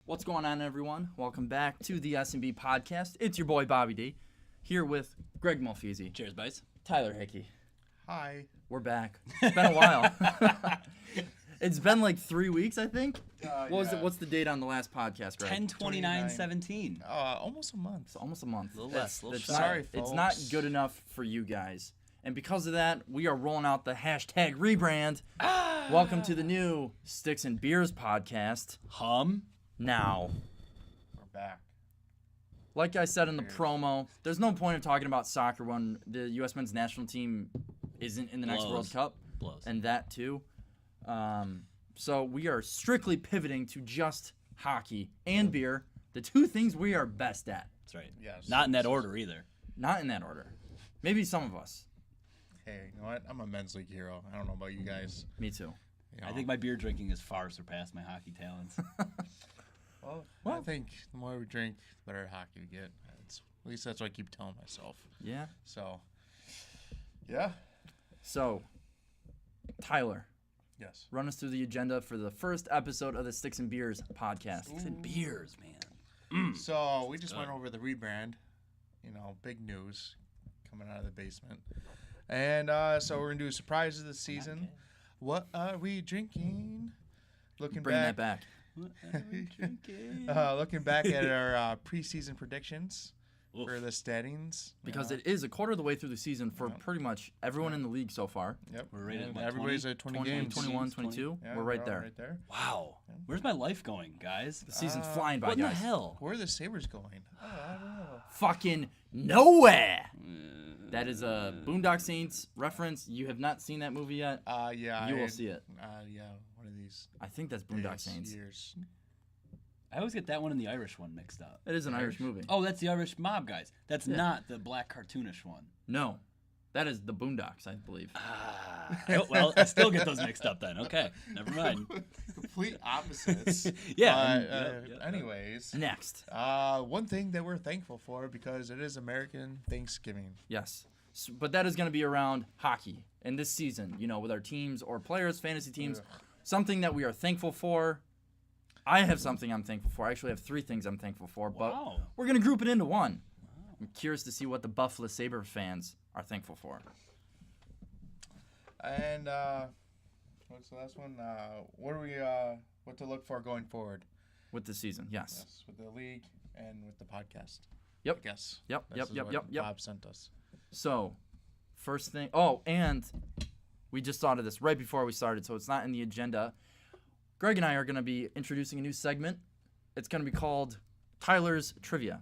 What's going on, everyone? Welcome back to the S&B podcast. It's your boy Bobby D, here with Greg Malfeasy. Cheers, buddies. Tyler Hickey. Hi. We're back. It's been a while. It's been like 3 weeks, I think. What was it? What's the date on the last podcast, Greg? 10/29/17. Almost a month. It's almost a month. A little less, a little It's shy. not, Sorry, it's folks. not good enough for you guys. And because of that, we are rolling out the hashtag rebrand. Welcome to the new Sticks and Beers podcast. Now. We're back. Like I said in the promo, there's no point of talking about soccer when the U.S. men's national team isn't in the next World Cup. Blows. And that too. So we are strictly pivoting to just hockey and beer, the two things we are best at. That's right. Yes. Not in that order either. Not in that order. Maybe some of us. Hey, you know what? I'm a men's league hero. I don't know about you guys. Me too. You know. I think my beer drinking has far surpassed my hockey talents. Well, I think the more we drink, the better at hockey we get. At least that's what I keep telling myself. Yeah. So, yeah. So, Tyler, Yes. run us through the agenda for the first episode of the Sticks and Beers podcast. Sticks and beers, man. So we just went over the rebrand. You know, big news coming out of the basement. And so we're going to do surprises this season. What are we drinking? Looking Bring that back. What are we drinking? Looking back at our preseason predictions Oof. for the standings. Because it is a quarter of the way through the season for pretty much everyone in the league so far. Yep. We're rated And what, everybody's 20? at 20 20, games. 21, 20. 22. Yeah, we're right all there. Right there. Wow. Where's my life going, guys? The season's flying by, What in the guys. hell? Where are the Sabres going? Oh, I don't know. Fucking nowhere. That is a Boondock Saints reference. You have not seen that movie yet. Yeah. You will see it. Yeah, one of these I think that's Boondock days, Saints. years. I always get that one and the Irish one mixed up. It is an Irish movie. Oh, that's the Irish mob guys. That's not the black cartoonish one. No, that is the Boondocks, I believe. Well, I still get those mixed up then. Okay, never mind. Complete opposites. Yeah. Anyways, Next. one thing that we're thankful for because it is American Thanksgiving. Yes. But that is going to be around hockey in this season, you know, with our teams or players, fantasy teams. Something that we are thankful for. I have something I'm thankful for. I actually have three things I'm thankful for, but Wow. we're going to group it into one. I'm curious to see what the Buffalo Sabres fans are thankful for. And what's the last one? What are we? What to look for going forward? With the season, yes. Yes, with the league and with the podcast. Yep. I guess. Yep, This yep, is yep, what yep, yep. Bob sent us. So, first thing. Oh, and we just thought of this right before we started, so it's not in the agenda. Greg and I are going to be introducing a new segment. It's going to be called Tyler's Trivia.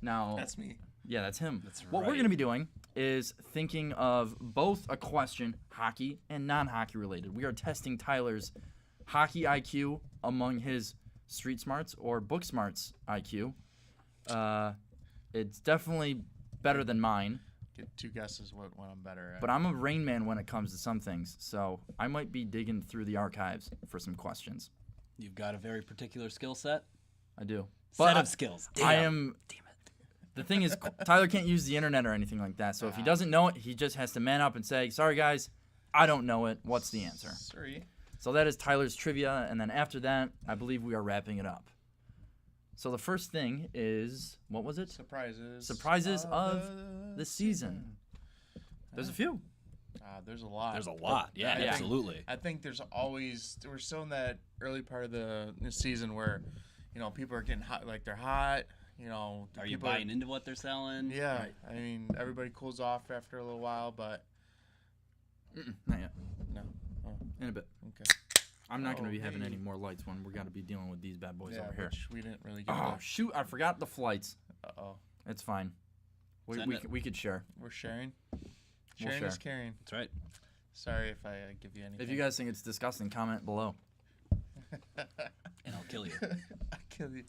Now, That's me. yeah, that's him. That's What we're right. going to be doing is thinking of both a question, hockey and non-hockey related. We are testing Tyler's hockey IQ among his street smarts or book smarts IQ. It's definitely better than mine. Get two guesses what I'm better at. But I'm a Rain Man when it comes to some things, so I might be digging through the archives for some questions. You've got a very particular skill set. I do. Set I- of skills. I Damn. am. Damn it. The thing is, Tyler can't use the internet or anything like that, so if he doesn't know it, he just has to man up and say, sorry guys, I don't know it. What's the answer? Sorry. So that is Tyler's Trivia, and then after that, I believe we are wrapping it up. So the first thing is, what was it? Surprises. Surprises of the season. There's a few. There's a lot. There's a lot. Yeah, I think- absolutely. I think we're still in that early part of the season where, you know, people are getting hot, like they're hot. You know, Are you people buying into what they're selling? Yeah, Right. I mean, everybody cools off after a little while, but Not yet. no. Oh, In a bit. okay. I'm not going to be Oh, having hey. any more lights when we're going to be dealing with these bad boys Yeah, over here. which we didn't really get. Oh, shoot. I forgot the flights. Uh-oh. It's fine. Send it. We could share. We're sharing. We'll Sharing share. is caring. That's right. Sorry if I give you anything. If you guys think it's disgusting, comment below. And I'll kill you. I'll kill you.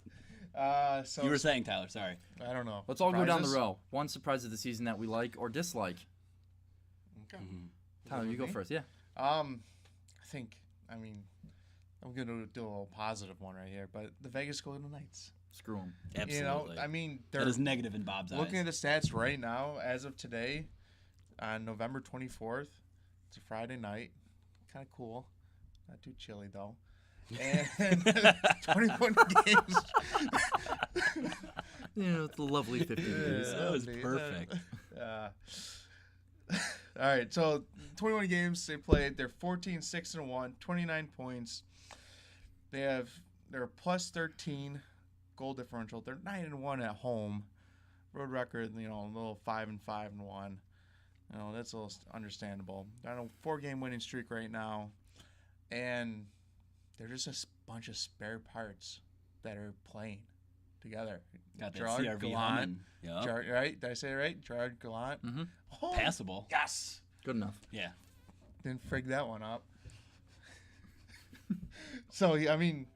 So You were saying, Tyler. Sorry. I don't know. Let's all go down the Surprises? row. One surprise of the season that we like or dislike. Okay. Tyler, you with go me? first. Yeah. I think. I mean, I'm gonna do a little positive one right here, but the Vegas Golden Knights. Screw them. Absolutely. You know, I mean, they're that is negative in Bob's looking eyes. at the stats right now, as of today, on November 24th. It's a Friday night. Kind of cool. Not too chilly though. And 21 games. It's a lovely 50 days. That was Lovely. perfect. All right, so 21 games they played. They're 14-6-1, 29 points. They're plus 13 goal differential. They're 9-1 at home. Road record, a little 5-5-1. That's a little understandable. They're on a 4-game winning streak right now, and they're just a bunch of spare parts that are playing together. Got that Gerard CRV Gallant. humming. Yep. Right? Did I say it right? Gerard Gallant. Mm-hmm. Oh, Passable. yes. Good enough. Yeah. Didn't frig that one up. So, I mean,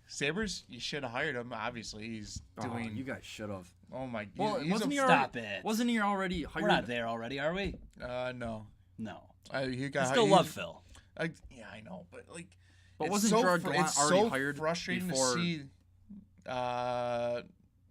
Sabres, you should have hired him. Obviously, he's doing. You guys should have. Oh my. Well, he's wasn't he Stop already? it. Wasn't he already hired? We're not there already, are we? No. No. He got. I still love Phil. Yeah, I know, but But it's wasn't so Gerard Gallant it's already so hired frustrating before? to see. I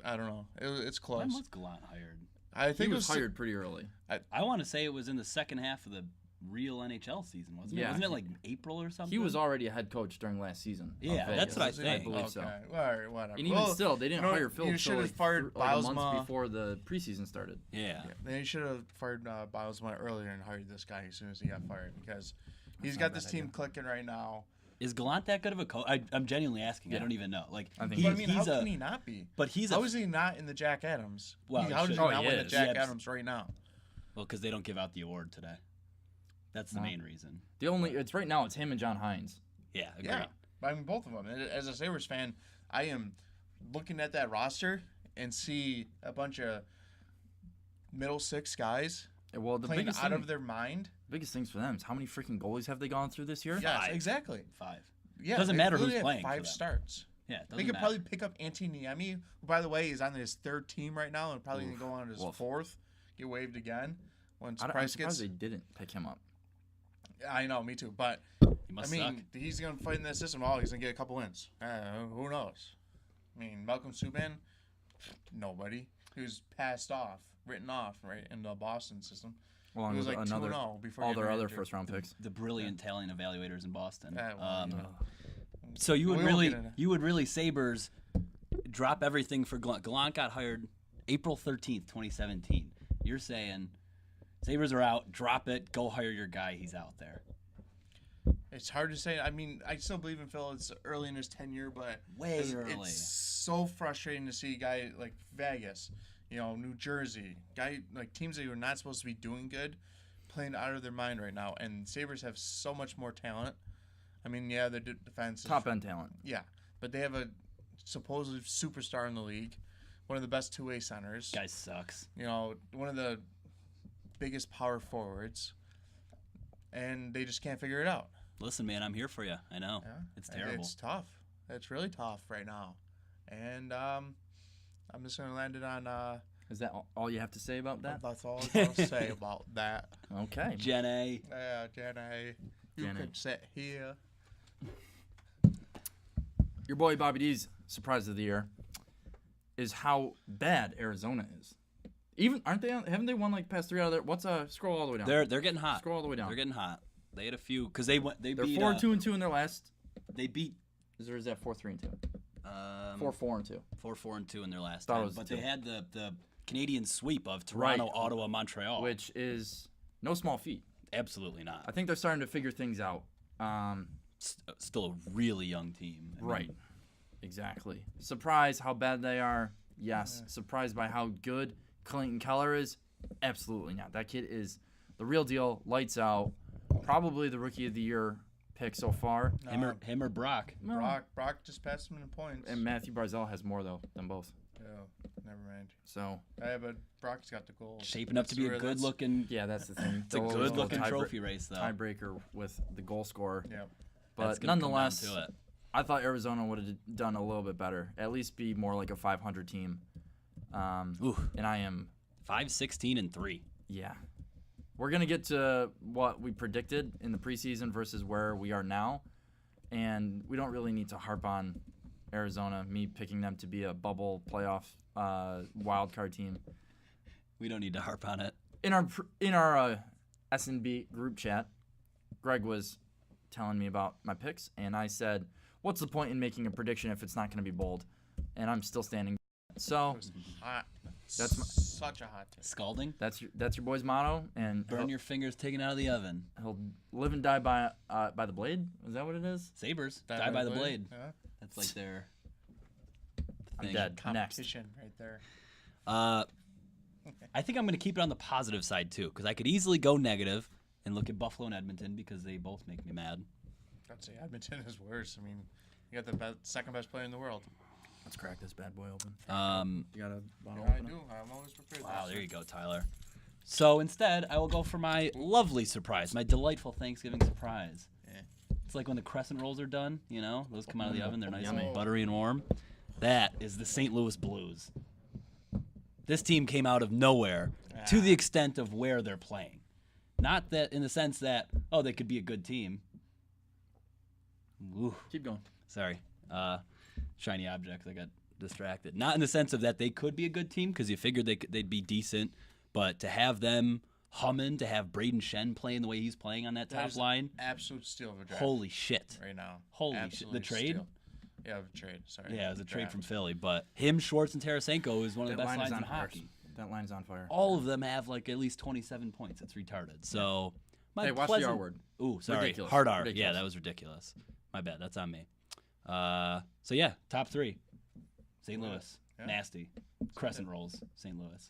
don't know. It's close. When was Gallant hired? I He think it was hired pretty early. I want to say it was in the second half of the real NHL season, wasn't it? Yeah. Wasn't it like April or something? He was already a head coach during last season. of Yeah, Vegas. that's what I Was he? think. I believe so. Okay. Well, all right, whatever. And even still, they didn't hire Phil you until should have like, fired a month Bilesma. before the preseason started. Yeah. Then you should have fired Bilesma earlier and hired this guy as soon as he got fired because he's not got a this bad team idea. clicking right now. Is Gallant that good of a coach? I'm genuinely asking. I Yeah. don't even know. Like, I think But I He's- mean, how can he not be? But he's How is he not in the Jack Adams? Well, how he does he should- Oh, not he win the is. Jack Yeah, Adams right now? well, because they don't give out the award today. That's the main reason. It's right now. It's him and John Hines. Yeah, agreed. Yeah, but I mean both of them. And as a Sabres fan, I am looking at that roster and see a bunch of middle six guys Well, the playing biggest out thing, of their mind. biggest things for them is how many freaking goalies have they gone through this year? Yes, 5. exactly. 5. Yeah, Doesn't they matter who's literally have playing for 5 them. starts. Yeah, it doesn't They could matter. probably pick up Antiniemi, who, by the way, is on his 3rd team right now and probably going to go on his Woof. 4th, get waived again once I'm Price surprised gets. they didn't pick him up. I know, me too. But He must I suck. mean, he's going to fight in that system. Oh, he's going to get a couple wins. Who knows? I mean, Malcolm Subban, nobody. He was written off, right, in the Boston system. Along He was with like another 2-0 before all getting their other injured. first round picks. The brilliant talent evaluators in Boston. Yeah, well, So you would We won't really, get into- you would really Sabres drop everything for Gallant. Gallant got hired April 13th, 2017. You're saying Sabres are out, drop it, go hire your guy. He's out there. It's hard to say. I mean, I still believe in Phil. It's early in his tenure, but Way it's, early. it's so frustrating to see a guy like Vegas, New Jersey, like teams that are not supposed to be doing good, playing out of their mind right now. And Sabres have so much more talent. I mean, yeah, their defense is Top end talent. Yeah, but they have a supposed superstar in the league, one of the best two-way centers. Guy sucks. One of the biggest power forwards, and they just can't figure it out. Listen, man, I'm here for you. I know. Yeah, It's and terrible. It's tough. It's really tough right now, and I'm just gonna land it on. Is that all you have to say about that? That's all I gotta say about that. Okay. Gen A. Yeah, Jenny, you Jenny. could sit here. Your boy Bobby D's surprise of the year is how bad Arizona is. Even haven't they won like past 3 out of their scroll all the way down. They're getting hot. Scroll all the way down. They're getting hot. They had a few because they They're beat 4-2-2 in their last. They beat Is that 4-3-2? 4 4-4-2. 4-4-2 in their last Thought it 10, was but 2. they had the Canadian sweep of Toronto, Right. Ottawa, Montreal. Which is no small feat. Absolutely not. I think they're starting to figure things out. Still a really young team. I mean, Right. Exactly. Surprised how bad they are? Yes. Yeah. Surprised by how good Clayton Keller is? Absolutely not. That kid is the real deal. Lights out. Probably the rookie of the year pick so far. Him or Brock. Brock just passed him in points. And Matthew Barzal has more though than both. Oh, never mind. So Yeah, but Brock's got the goal. Shaping up to be a good looking. yeah, that's the thing. It's a good looking trophy race though. tiebreaker with the goal scorer. Yeah. But That's gonna come down nonetheless, to it. I thought Arizona would have done a little bit better. At least be more like a 500 team. Ooh, And I am 5-16-3. Yeah. We're going to get to what we predicted in the preseason versus where we are now. And we don't really need to harp on Arizona, me picking them to be a bubble playoff wild card team. We don't need to harp on it. In our S&B group chat, Greg was telling me about my picks, and I said, what's the point in making a prediction if it's not going to be bold? And I'm still standing. So It was hot. That's my- such a hot take. Scalding. that's your boy's motto, and Burn your fingers taken out of the oven. he'll live and die by the blade. Is that what it is? Sabers die by the blade. Yeah. That's like their I'm thing. dead. Next. Competition right there. I think I'm going to keep it on the positive side too, because I could easily go negative and look at Buffalo and Edmonton because they both make me mad. I'd say Edmonton is worse. I mean, you got the second best player in the world. Let's crack this bad boy open. You got a bottle Yeah, I opener? do. I'm always prepared. Wow, there you go, Tyler. So instead, I will go for my lovely surprise, my delightful Thanksgiving surprise. Yeah. It's like when the crescent rolls are done, you know, those come out of the oven, they're nice Yummy. and buttery and warm. That is the St. Louis Blues. This team came out of nowhere to the extent of where they're playing. Not that in the sense that, oh, they could be a good team. Ooh, Keep going. sorry. Shiny object. I got distracted. Not in the sense of that they could be a good team because you figured they'd be decent, but to have them humming, to have Braden Shen playing the way he's playing on that top There's line, Absolute steal of a draft. holy shit. Right now. Holy shit. Absolutely The trade? steal. Yeah, the trade. Sorry. Yeah, it was a trade Draft. from Philly, but him, Schwartz, and Tarasenko is one of the That best line is lines on in fire. hockey. That line's on fire. All of them have like at least 27 points. It's retarded. So, my Hey, watch pleasant... the R word. Ooh, sorry. Ridiculous. Hard R. Yeah, Ridiculous. that was ridiculous. My bad. That's on me. So yeah, top three. St. Louis. Yeah. Nasty. Crescent rolls. St. Louis.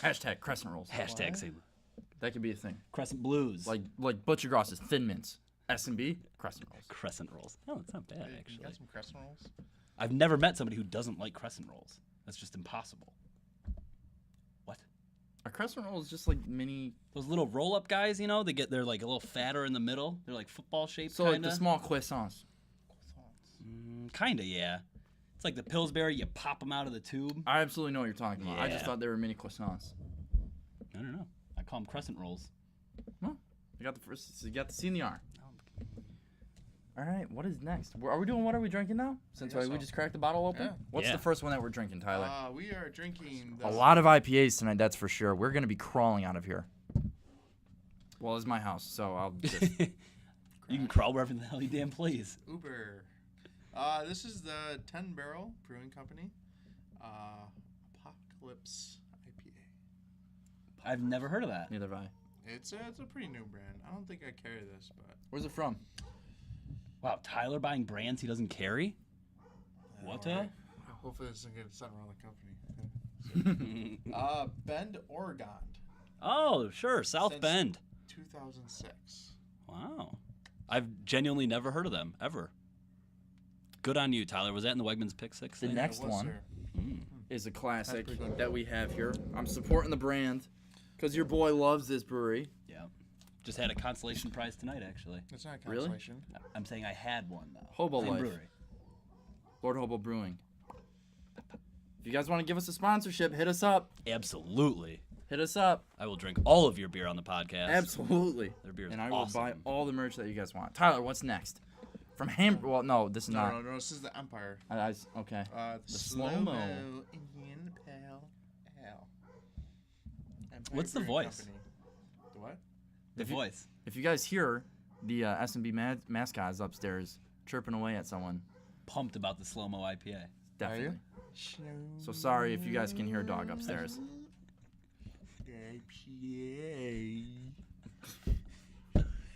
Hashtag Crescent Rolls. Hashtag St. Louis. That could be a thing. Crescent Blues. Like Butcher Gross's Thin Mints. S&B Crescent Rolls. Crescent rolls. Oh, it's not bad Hey, You actually. got some crescent rolls? I've never met somebody who doesn't like crescent rolls. That's just impossible. What? A Crescent Roll is just like mini. Those little roll-up guys, you know, they're like a little fatter in the middle. They're like football shaped, So kinda. like the small croissants. Kinda, yeah. It's like the Pillsbury. You pop them out of the tube. I absolutely know what you're talking about. I just Yeah. thought they were mini croissants. I don't know. I call them crescent rolls. Well, you got the first. So you got the C and the R. All right, what is next? Are we doing what are we drinking now? Since guess we so. just cracked the bottle open. Yeah. What's Yeah. the first one that we're drinking, Tyler? We are drinking A the lot of IPAs tonight, that's for sure. We're gonna be crawling out of here. Well, it's my house, so I'll just. You can crawl wherever the hell you damn please. Uber. This is the 10 Barrel Brewing Company. Apocalypse IPA. I've never heard of that. Neither have I. It's a pretty new brand. I don't think I carry this, but Where's it from? Wow, Tyler buying brands he doesn't carry? What? Alright. Hopefully this isn't getting sent around the company. Bend, Oregon, Oh, sure, South Since- Bend. 2006. Wow. I've genuinely never heard of them, ever. Good on you, Tyler. Was that in the Wegmans Pick Six The thing? next It was, one sir. is a classic pretty good. that we have here. I'm supporting the brand because your boy loves this brewery. Yeah. Just had a consolation prize tonight, actually. It's not a Really? consolation. I'm saying I had one, though. Hobo Same Life. brewery. Lord Hobo Brewing. If you guys want to give us a sponsorship, hit us up. Absolutely. Hit us up. I will drink all of your beer on the podcast. Absolutely. Their beer is And I will awesome. buy all the merch that you guys want. Tyler, what's next? From Hamburg. Well, no, this is not. No. This is the Empire. Okay. The slow-mo. Indian Pale Ale. Empire What's the Brewing voice? Company. The what? The If you- voice. If you guys hear the S&B mascot is upstairs chirping away at someone, Pumped about the slow-mo IPA. definitely. So sorry if you guys can hear a dog upstairs. IPA.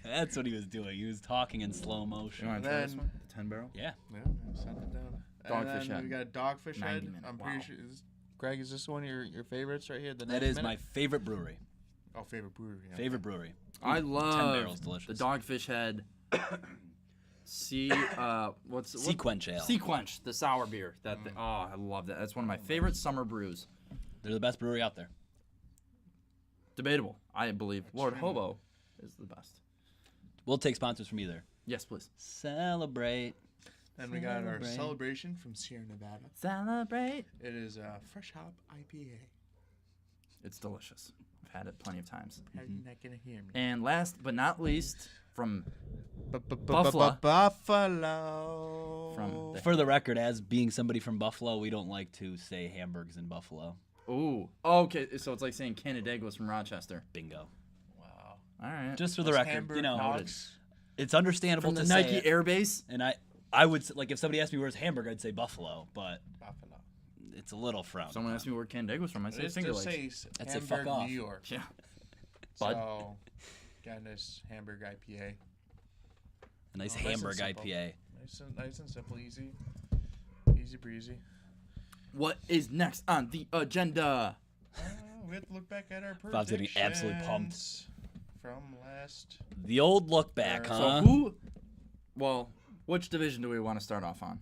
That's what he was doing. He was talking in slow You motion. want to try this Then- one? The 10 barrel? Yeah. Yeah, send it down. Dogfish and then Head. We got Dogfish 90 Head. minute. I'm Wow. pretty sure. Greg, is this one of your favorites right here? The That 90 is my minute? favorite brewery. favorite brewery. Yeah. Favorite brewery. I 10 love barrels, delicious. the Dogfish Head. What's Sequench Ale. Sequench, the sour beer. I love that. That's one of my favorite summer brews. They're the best brewery out there. Debatable, I believe. Lord Extremely. Hobo is the best. We'll take sponsors from either. Yes, please. Celebrate. Then we got our Celebrate. celebration from Sierra Nevada. Celebrate. It is a fresh hop IPA. It's delicious. I've had it plenty of times. How you not gonna hear me? And last but not least, from Buffalo. From the- For the record, as being somebody from Buffalo, we don't like to say hamburgers in Buffalo. okay, so it's like saying Canandaigua from Rochester. Bingo. Wow. All right. Just for the Those record, Hamburg you know, dogs. it's understandable from the to Nike say it, Air Base. and I I would like if somebody asked me where's Hamburg, I'd say Buffalo, but Buffalo. it's a little frowned. Someone upon. asked me where Canandaigua was from. I say Let's Finger just Lakes. say I'd say fuck Hamburg, off. New York. Yeah. Bud. So, got a nice Hamburg IPA. A nice Nice and Hamburg simple. IPA. Nice and simple, easy breezy. What is next on the agenda? We have to look back at our Bob's getting absolutely pumped. predictions from last. The old look back, So huh? Which division do we want to start off on?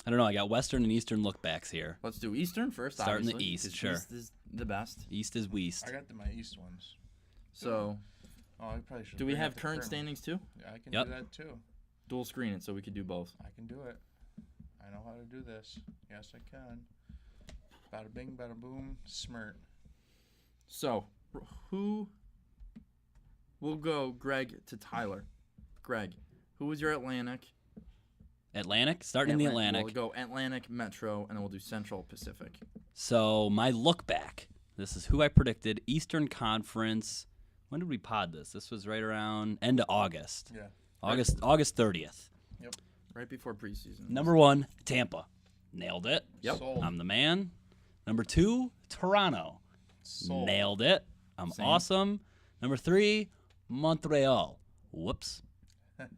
I don't know. I got Western and Eastern look backs here. Let's do Eastern first. Start in the obviously, East, 'cause sure. East is the best. East is West. I got my East ones. So, Oh, I probably should. do we bring have up the current standings too? Yeah, I can Yep. do that too. Dual screen it so we could do both. I can do it. I know how to do this. Yes, I can. Bada bing, bada boom, smirt. So, who will go, Greg to Tyler? Greg, who was your Atlantic? Atlantic, starting in the Atlantic. We'll go Atlantic, Metro, and then we'll do Central Pacific. So my look back. This is who I predicted. Eastern Conference. When did we pod this? This was right around end of August. Yeah. August 30th. Right before preseason. Number 1, Tampa. Nailed it. Yep. Sold. I'm the man. Number 2, Toronto. Sold. Nailed it. I'm Same. awesome. Number 3, Montreal. Whoops.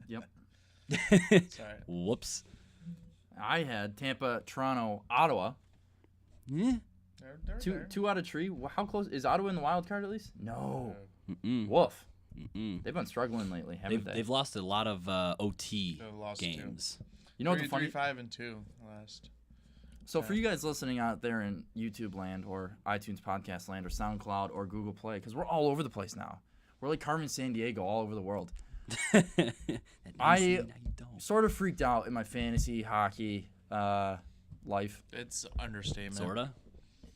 Yep. Sorry. Whoops. I had Tampa, Toronto, Ottawa. Eh. They're Two, there. 2 out of 3. How close is Ottawa in the wild card at least? No. Mm-mm. Woof. Mm-mm. They've been struggling lately, haven't they? They've lost a lot of OT They've lost games. You know what the funny? 5 and 2 last. So for you guys listening out there in YouTube land or iTunes podcast land or SoundCloud or Google Play, because we're all over the place now. We're like Carmen San Diego all over the world. I sort of freaked out in my fantasy hockey life. It's understatement. Sorta.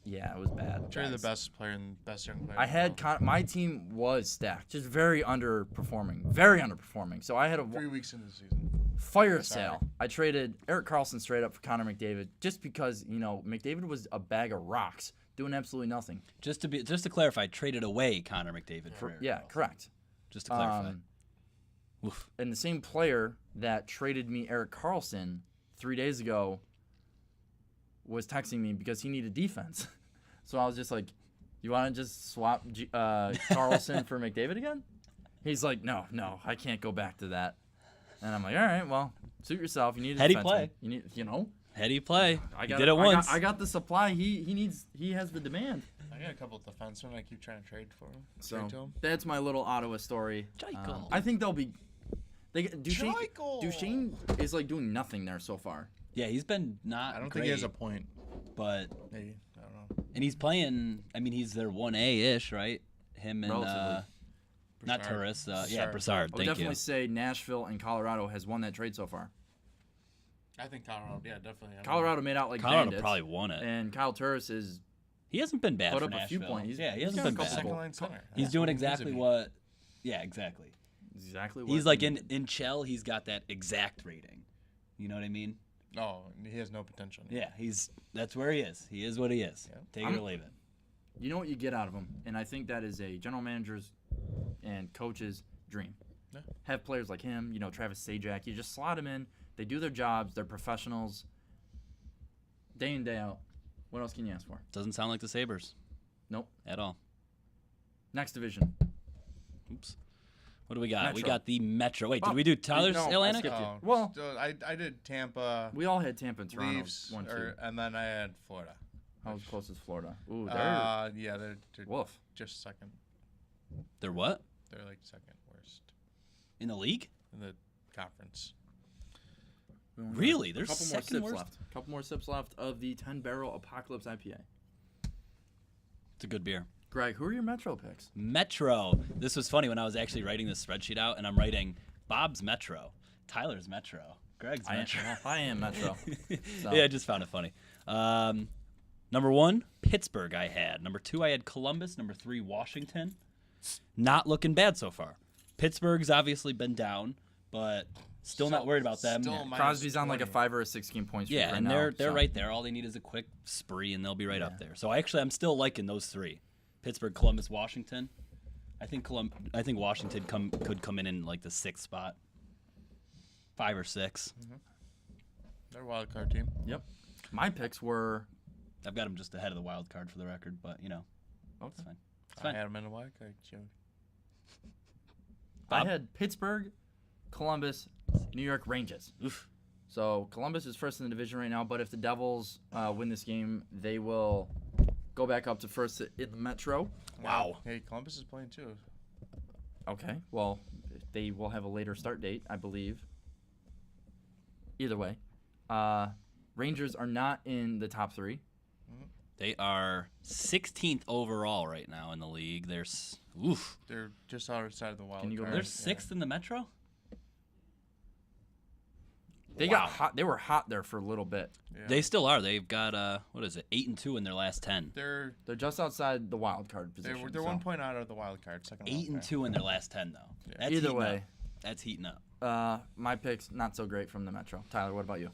Yeah, it was bad. Traded the guys. best player and best young player. I in the had world. my team was stacked, just very underperforming. So I had a 3 weeks into the season. fire Sorry. sale. I traded Eric Carlson straight up for Connor McDavid, just because McDavid was a bag of rocks doing absolutely nothing. Just to clarify, traded away Connor McDavid for Eric Yeah, Carlson. correct. Just to clarify. Oof. And the same player that traded me Eric Carlson 3 days ago was texting me because he needed defense. So I was just like, you want to just swap Carlson for McDavid again? He's like, no, I can't go back to that. And I'm like, all right, well, suit yourself. You need a Heady defenseman. play. You need, Heady play. I You got did it once. I got the supply. He has the demand. I got a couple of defensemen I keep trying to trade for him. So Trade to him. that's my little Ottawa story. Jacob. I think they'll be. Duchesne Jacob. is like doing nothing there so far. Yeah, he's been not I don't great, think he has a point. but Maybe. I don't know. and he's playing. I mean, he's their 1A-ish, right? Him and Relatively. not Broussard. Turris. Yeah, Broussard. Broussard. I would Thank definitely you. say Nashville and Colorado has won that trade so far. I think Colorado. Yeah, definitely. Colorado made out like Colorado bandits, probably won it. and Kyle Turris is He hasn't been bad put for up a few Nashville. points. He He's hasn't got been a couple bad. Second line center. He's That's doing what he needs to exactly be. what. Yeah, exactly. exactly what He's like he- in Chell. He's got that exact rating. You know what I mean? Oh, he has no potential. Yeah, that's where he is. He is what he is. Yeah. Take it or leave it. You know what you get out of him, and I think that is a general manager's and coach's dream. Yeah. Have players like him, Travis Sajak. You just slot them in. They do their jobs. They're professionals. Day in, day out. What else can you ask for? Doesn't sound like the Sabres. Nope. At all. Next division. Oops. What do we got? We Metro. got the Metro. Wait, Oh, did we do Tyler's no, I Atlantic? skipped it. Oh, Well- so I did Tampa, We all had Tampa and Toronto. Leafs, 1-2. and then I had Florida. How was close as Florida? Ooh, they're Yeah, they're woof. just second. They're what? They're like second worst In the league? in the conference. We only Really? got They're a couple more second sips worst? left. A couple more sips left of the 10-barrel Apocalypse IPA. It's a good beer. Greg, who are your Metro picks? Metro. This was funny when I was actually writing this spreadsheet out, and I'm writing Bob's Metro, Tyler's Metro, Greg's Metro. I am Metro. So. Yeah, I just found it funny. Number 1, Pittsburgh I had. Number 2, I had Columbus. Number 3, Washington. Not looking bad so far. Pittsburgh's obviously been down, but still not worried about them. Still minus Crosby's on like a 20. 5 or a 6 game point streak Yeah, right and now. they're so. right there. All they need is a quick spree, and they'll be right up there. So I'm still liking those 3: Pittsburgh, Columbus, Washington. I think Washington could come in like the 6th spot, 5 or 6. They're a wild card team. Yep. My picks were. I've got them just ahead of the wild card for the record, but it's Okay. fine. It's I fine. had them in a wild card, Joe. Bob? I had Pittsburgh, Columbus, New York Rangers. Oof. So Columbus is first in the division right now, but if the Devils win this game, they will go back up to first in the Metro. Wow. Hey, Columbus is playing too. Okay. Well, they will have a later start date, I believe. Either way, Rangers are not in the top 3. They are 16th overall right now in the league. Oof. They're just outside of the wild Can you go card. They're there? 6th in the Metro? They Wow. got hot. They were hot there for a little bit. Yeah. They still are. They've got 8-2 in their last 10. They're They're just outside the wild card position. they're so. 1 point out of the wild card. Second. wild 8-2 in their last 10 though. Yeah. That's Either heating way, up. That's heating up. my picks not so great from the Metro. Tyler, what about you?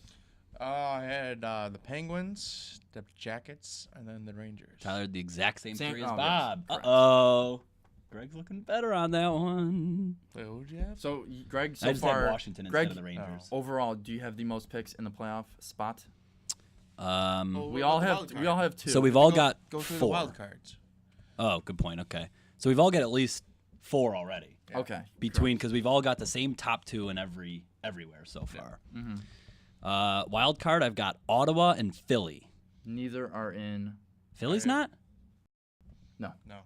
I had the Penguins, the Jackets, and then the Rangers. Tyler had the exact same Same- three as oh, yes, Bob. correct. Uh-oh. Greg's looking better on that one. Wait, who would you have? So, Greg, I just far, had Washington Greg, instead of the Rangers. overall, do you have the most picks in the playoff spot? Oh, We what all about the have wild we all card? have 2. So we've all Go- got go through 4. the wild cards. Oh, good point. Okay. So we've all got at least 4 already. Yeah. Okay. Because we've all got the same top 2 in everywhere so far. Wild card, I've got Ottawa and Philly. Neither are in. Philly's Right. not? No.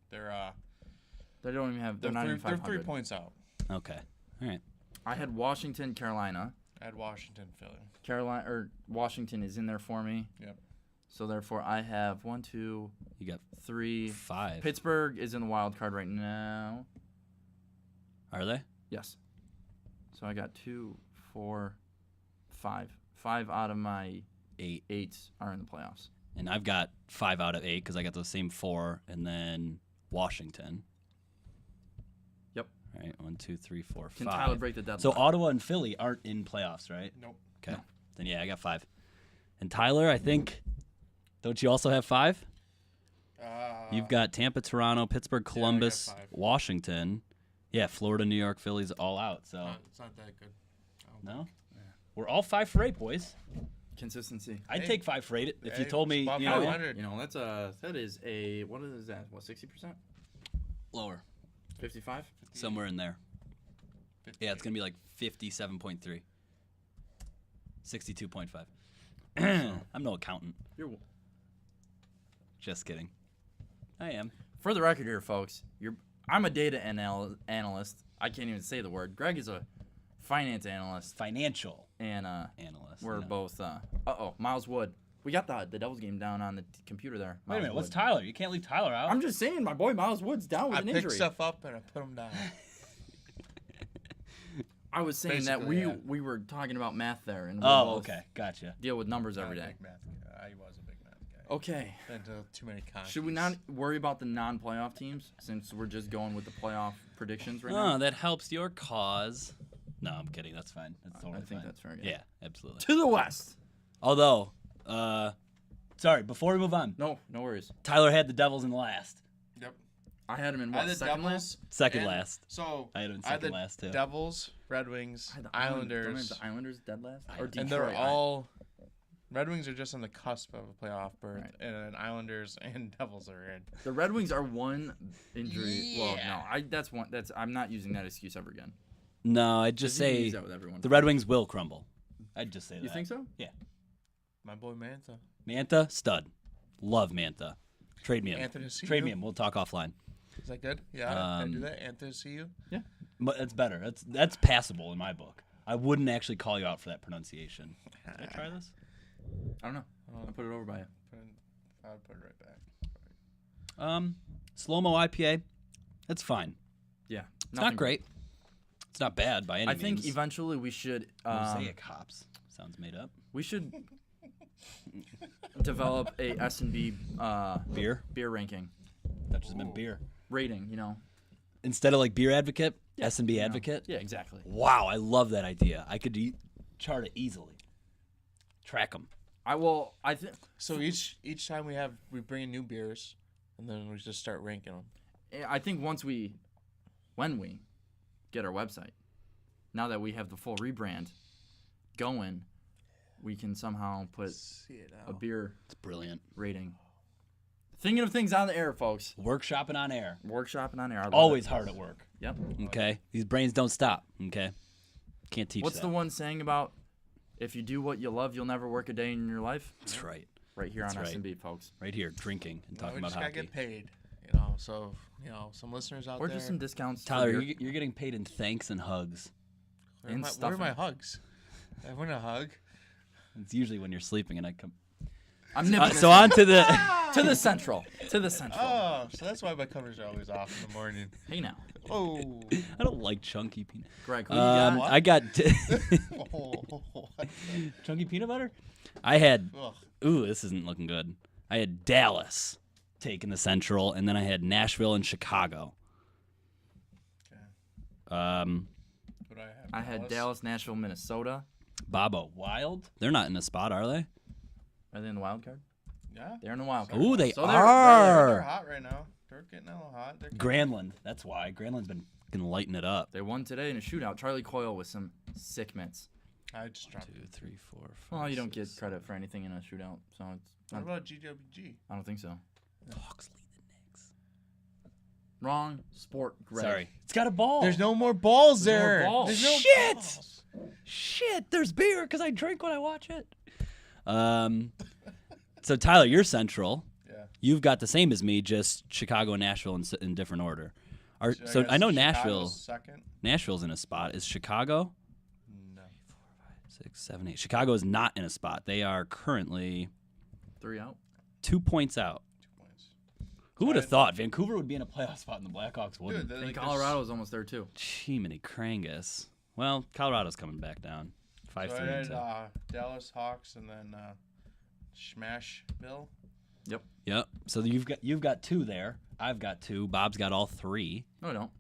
They're They don't even have. They're not even they're 500. 3 points out. Okay. All right. I had Washington, Carolina. I had Washington, Philly. Washington is in there for me. Yep. So therefore, I have 1, 2, You got 3. 5. Pittsburgh is in the wild card right now. Are they? Yes. So I got 2, 4, 5. 5 out of my 8. 8 are in the playoffs. And I've got 5 out of 8 because I got those same 4. And then Washington. Yep. All right. 1, 2, 3, 4, Can 5. Tyler break the deadline? So Ottawa and Philly aren't in playoffs, right? Nope. Okay. No. Then yeah, I got 5. And Tyler, I think, don't you also have 5? You've got Tampa, Toronto, Pittsburgh, Columbus, 5. Washington. Yeah, Florida, New York, Philly's all out. So It's not that good. no, we're all 5 for 8, boys. Consistency. I'd Hey. take 5 for 8 if you Hey, told me. spot You five know, hundred. You know, that is a what is that? What 60%? lower, 55? somewhere in there. Yeah, it's gonna be like 57.3, 62.5. I'm no accountant. You're Just kidding. I am. For the record here, folks, I'm a data analyst. I can't even say the word. Greg is a finance analyst, Financial and analyst. we're you know. both. Miles Wood. We got the Devils game down on the computer there. Wait a Miles minute, what's Wood. Tyler? You can't leave Tyler out. I'm just saying, my boy Miles Wood's down with I an picked injury. stuff up and I put them down. I was saying that Basically, yeah. we were talking about math there, and we Oh, both okay, gotcha. deal with numbers Not every a day. big math guy. I was a big math guy. Okay. Until too many concepts. Should we not worry about the non-playoff teams since we're just going with the playoff predictions right Oh, now? that helps your cause. No, I'm kidding. That's fine. That's totally I think fine. that's fair. Yeah, absolutely. To the West. Although, sorry, before we move on, No worries. Tyler had the Devils in last. Yep. I had him in I what, had the second Devils. last? Second and- last. So I had it in I had second the last, too. Devils, Red Wings, I had the Islanders. Islanders, The Islanders dead last? Or And Detroit? and they're all. Red Wings are just on the cusp of a playoff berth, Right. and then Islanders and Devils are in. The Red Wings are one injury. Well, Yeah. no, I'm not using that excuse ever again. No, I'd just 'Cause you can say use that with everyone. the Red Wings will crumble. I'd just say that. You think so? My boy Mantha. Mantha, stud. Love Mantha. Trade me him. Anthony C. Trade me him. We'll talk offline. Is that good? Yeah. Can I do Um, that? Anthony C. But it's better. That's passable in my book. I wouldn't actually call you out for that pronunciation. Did I try this? I don't know. I'll put it over by you. I'll put it right back. Slow-mo IPA. That's fine. Yeah. It's not great. It's not bad by any I think means. eventually we should Mosaic hops. Sounds made up. we should develop a S&B Beer? beer ranking That just meant beer. rating. You know. Instead of like beer advocate, Yeah, S&B you know. advocate. Yeah, exactly. Wow, I love that idea. I could chart it easily. Track them. I think So each time we bring in new beers, and then we just start ranking them. I think when we get our website, now that we have the full rebrand going, we can somehow put See it a out. beer It's brilliant. rating. Thinking of things on the air, folks. Workshopping on air. Workshopping on air. I love Always it. hard at work. Yep. Okay? These brains don't stop. Okay? Can't teach What's that. the one saying about if you do what you love, you'll never work a day in your life? That's right. Right here That's on right. S&B, folks. Right here, drinking and No, talking we about just gotta hockey. get paid. You know, so some listeners out Or there. just some discounts. for Tyler, beer. you're getting paid in thanks and hugs. where, and are my, where are my stuffing. hugs? I want a hug. It's usually when you're sleeping and I come. I'm nipping So on to the. to the central. To the central. Oh, so that's why my covers are always off in the morning. Hey now. Oh. I don't like chunky peanut. Greg, who you got? What? I got What? chunky peanut butter. I had. Ugh. Ooh, this isn't looking good. I had Dallas taking the Central, and then I had Nashville and Chicago. Okay. What do I have? I had Dallas, Nashville, Minnesota. Bobo Wild. They're not in a spot, are they? Are they in the wild card? Yeah. They're in the wild card. Ooh, they So They're are. hot right now. They're getting a little hot. They're Granlund. That's why Granlund's been fucking lighting it up. They won today in a shootout. Charlie Coyle with some sick mitts. I just dropped 2, it. 3, 4, 5. Well, you don't get six, credit for anything in a shootout, so it's What not, about GWG? I don't think so. Hawks lead the Knicks. Wrong sport, Greg. Sorry. It's got a ball. There's no more balls There's no more there. balls. There's no Shit! balls. Shit, there's beer because I drink when I watch it. So Tyler, you're Central. Yeah. You've got the same as me, just Chicago and Nashville in different order. So guess I know Chicago's second. Nashville's in a spot. Is Chicago? No. 6, 7, 8. Chicago is not in a spot. They are currently 3 out. 2 points out. 2 points. Who would have thought Vancouver would be in a playoff spot and the Blackhawks wouldn't? Dude, they're And like Colorado's almost there, too. Chimney Krangus. Well, Colorado's coming back down. 5-3 So I and had 2. Dallas Hawks and then Smashville. Yep. So you've got 2 there. I've got 2. Bob's got all 3. No, I don't.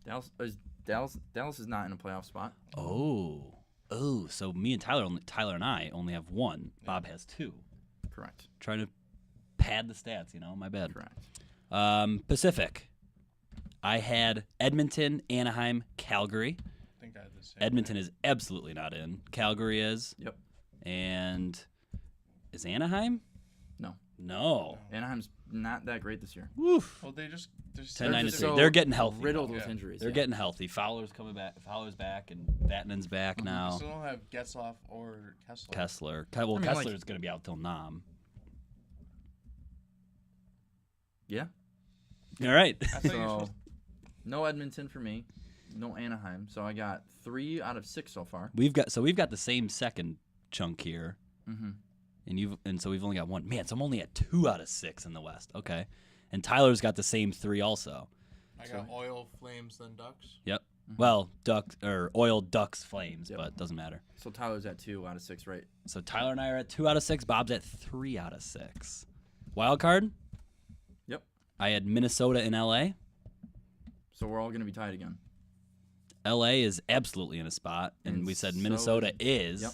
Dallas is not in a playoff spot. Oh. So me and Tyler and I only have 1. Bob has 2. Correct. Trying to pad the stats, my bad. Correct. Pacific. I had Edmonton, Anaheim, Calgary. I think I had the same. Edmonton is absolutely not in. Calgary is. Yep. And is Anaheim? No. Anaheim's not that great this year. Woof. Well, they're 10, 9, and just 3. so They're getting healthy. Riddled though. with Yeah. injuries. They're yeah. getting healthy. Fowler's coming back. Fowler's back, and Vatanen's back I now. still don't have Getzloff or Kessler. Kessler. I mean, Kessler's going to be out till Nam. Yeah. All right. I thought you were So, supposed no Edmonton for me. No Anaheim. So I got 3 out of 6 so far. We've got the same second chunk here, Mm-hmm. and so we've only got 1. Man, so I'm only at 2 out of 6 in the West. Okay, and Tyler's got the same 3 also. I got Oil, Flames, then Ducks. Yep. Well, Oil, Ducks, Flames, Yep. but it doesn't matter. So Tyler's at 2 out of 6, right? So Tyler and I are at 2 out of 6. Bob's at 3 out of 6. Wild card. Yep. I had Minnesota and LA. So we're all going to be tied again. LA is absolutely in a spot, and And we said so Minnesota is. Yep.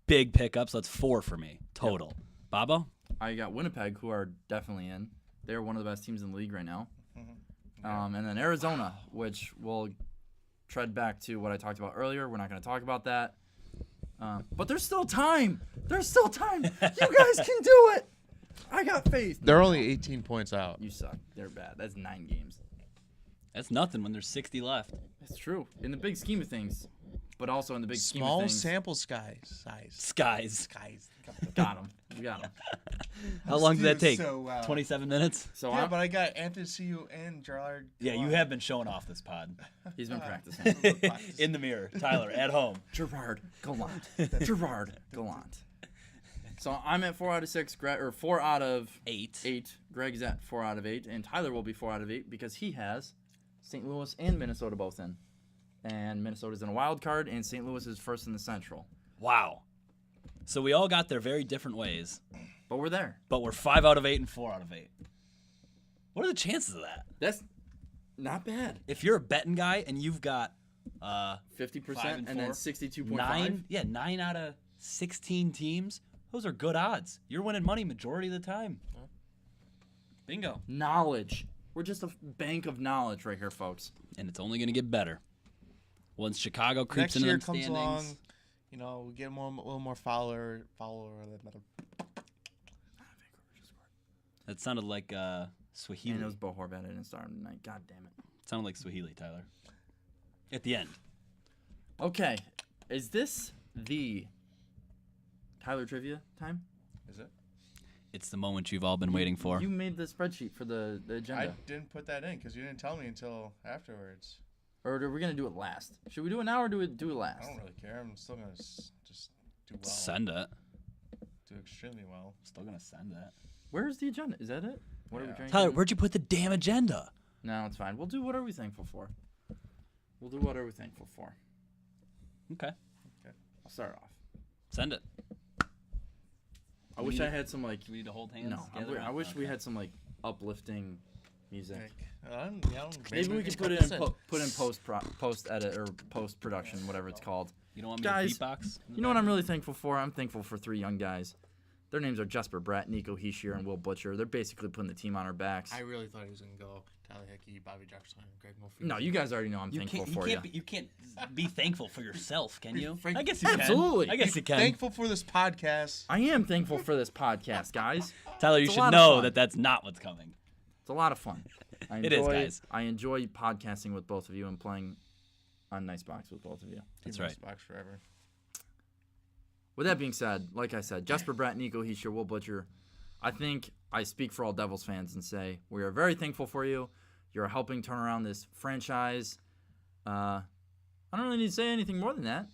Big pickup, so that's 4 for me total. Bobo? I got Winnipeg, who are definitely in. They're one of the best teams in the league right now. And then Arizona, which will tread back to what I talked about earlier. We're not going to talk about that. But there's still time. There's still time. You guys can do it. I got faith. They're only 18 points out. You suck. They're bad. That's 9 games. That's nothing when there's 60 left. It's true. In the big scheme of things. But also in the big scheme Small of things. sample size. Skies. Got him. We got him. How long did that take? So well. 27 minutes? So Yeah, I'm, but I got Anthony Ciu and Gerard. Yeah, you have been showing off this pod. he's been practicing. In the mirror. Tyler, at home. Gerard Gallant. Gerard Gallant. So I'm at 4 out of 6, or 4 out of 8. Greg's at 4 out of 8, and Tyler will be 4 out of 8 because he has St. Louis and Minnesota both in. And Minnesota's in a wild card, and St. Louis is first in the Central. Wow. So we all got there very different ways, But we're there. but we're 5 out of 8 and 4 out of 8. What are the chances of that? That's not bad. If you're a betting guy and you've got 50% 5 and and then 4, 62.5. 9 out of 16 teams, those are good odds. You're winning money majority of the time. Bingo. Knowledge. We're just a bank of knowledge right here, folks. And it's only going to get better. Once Chicago creeps Next into year them comes standings. along, we get a little more follower. That sounded like Swahili. And it was Bo Horvat. I didn't start him tonight. God damn it. Sounded like Swahili, Tyler. At the end. Okay. Is this the Tyler trivia time? Is it? It's the moment you've all been waiting for. You made the spreadsheet for the agenda. I didn't put that in because you didn't tell me until afterwards. Or are we going to do it last? Should we do it now or do it last? I don't really care. I'm still going to just do well. Send it. Do extremely well. Still gonna send that. Where's the agenda? Is that it? What are we trying Tyler, to do? where'd you put the damn agenda? No, it's fine. We'll do what are we thankful for. We'll do what are we thankful for. Okay. I'll start off. Send it. I wish I had some like. Do we need to hold hands? No, I wish we had some like uplifting music. Maybe we could put it in post edit or post production, whatever it's called. You don't want me Guys, to beatbox? You know what I'm really thankful for? I'm thankful for 3 young guys. Their names are Jesper Bratt, Nico Heishier, and Will Butcher. They're basically putting the team on our backs. I really thought he was going to go Tyler Hickey, Bobby Jefferson, and Greg Mulfeed. No, you guys already know I'm thankful for you. You can't be thankful for yourself, can you? Frank- I guess you can. Absolutely. I guess you can. Thankful for this podcast. I am thankful for this podcast, guys. Tyler, you It's a should lot of know fun. that that's not what's coming. It's a lot of fun. It is, guys. I enjoy podcasting with both of you and playing on Nicebox with both of you. That's Team right. Box forever. With that being said, like I said, Jesper Bratt, Nico Heishier, Will Butcher, I think I speak for all Devils fans and say we are very thankful for you. You're helping turn around this franchise. I don't really need to say anything more than that.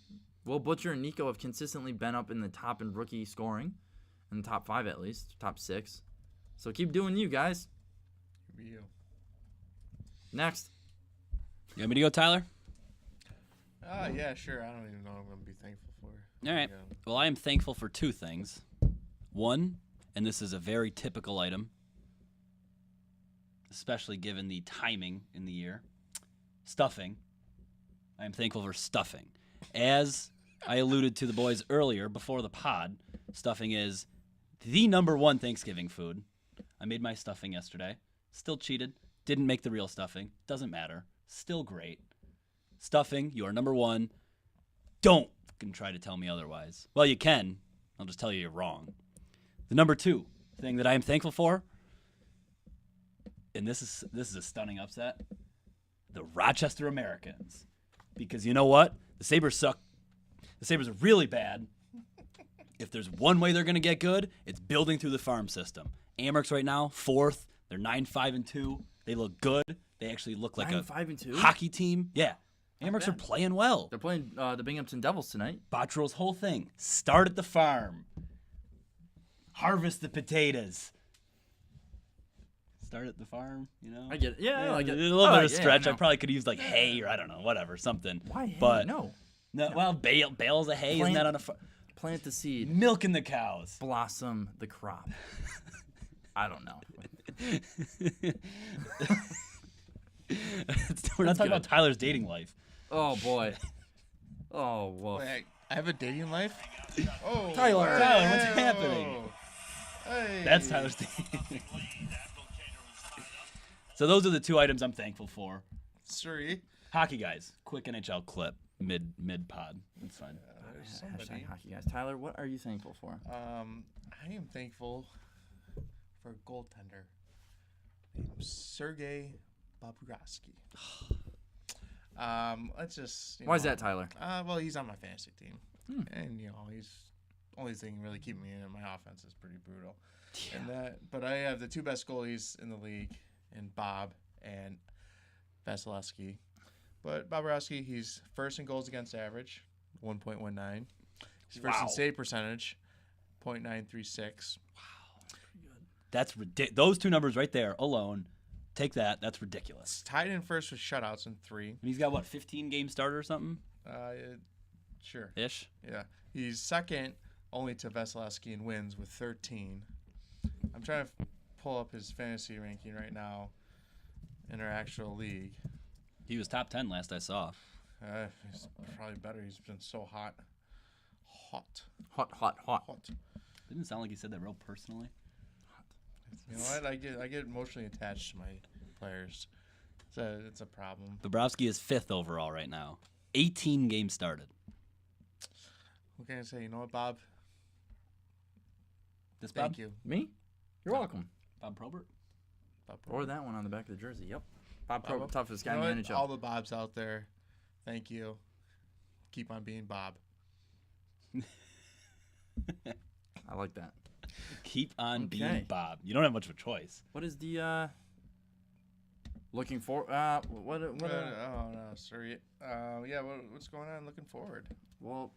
Will Butcher and Nico have consistently been up in the top in rookie scoring, in the top 5 at least, top 6. So keep doing you guys. Here be you. Next. You want me to go, Tyler? Yeah, sure. I don't even know what I'm going to be thankful for. All right. Yeah. Well, I am thankful for 2 things. One, and this is a very typical item, especially given the timing in the year, stuffing. I am thankful for stuffing. As I alluded to the boys earlier before the pod, stuffing is the #1 Thanksgiving food. I made my stuffing yesterday. Still cheated. Didn't make the real stuffing. Doesn't matter. Still great. Stuffing, you are #1. Don't fucking try to tell me otherwise. Well, you can. I'll just tell you you're wrong. The #2 thing that I am thankful for, and this is a stunning upset, the Rochester Americans. Because you know what? The Sabres suck. The Sabres are really bad. If there's one way they're going to get good, it's building through the farm system. Amherst right now, 4th. They're 9-5-2. They look good. They actually look like a 9-5-2? hockey team. Yeah. Amherst are bad. playing well. They're playing the Binghamton Devils tonight. Bottrell's whole thing. Start at the farm. Harvest the potatoes. Start at the farm, you know? I get it. Yeah, I get it. A little bit of a Yeah, stretch. no. I probably could use like hay or I don't know, whatever, something. Why hay? But No. well, bales of hay, isn't Plant- that on a farm? Plant the seed. Milking the cows. Blossom the crop. I don't know. We're not talking good. about Tyler's dating life. Oh, boy. Oh, woof. Wait, I have a dating life? Oh, Tyler. Tyler, what's happening? Hey. That's Tyler's dating. So those are the 2 items I'm thankful for. Sorry. Hockey guys, quick NHL clip, mid pod. It's fine. Hashtag hockey guys. Tyler, what are you thankful for? I am thankful for a goaltender named Sergei Bobrovsky. Let's just. Why is that, Tyler? Well, he's on my fantasy team, and he's only thing really keeping me in it. My offense is pretty brutal, but I have the 2 best goalies in the league, in Bob and Vasilevsky. But Bobrovsky, he's first in goals against average, 1.19. He's first in save percentage, 0.936. That's ridiculous. Those 2 numbers right there alone, take that. That's ridiculous. He's tied in first with shutouts in 3. And he's got what, 15 game starter or something? Sure. Ish. Yeah. He's second only to Vasilevsky in wins with 13. I'm trying to pull up his fantasy ranking right now in our actual league. He was top 10 last I saw. He's probably better. He's been so hot. Hot. Didn't sound like he said that real personally. You know what? I get emotionally attached to my players. It's a problem. Bobrovsky is 5th overall right now. 18 games started. What can I say? You know what, Bob? This Thank Bob? you. Me? You're welcome. Bob Probert? Bob Or that one on the back of the jersey. Yep. Bob Bob. Pro, toughest guy You know in the what? NHL. All the Bobs out there, thank you. Keep on being Bob. I like that. Keep on Okay. being Bob. You don't have much of a choice. What is the looking for? What? Oh no, sorry. Yeah, what's going on? Looking forward. Well,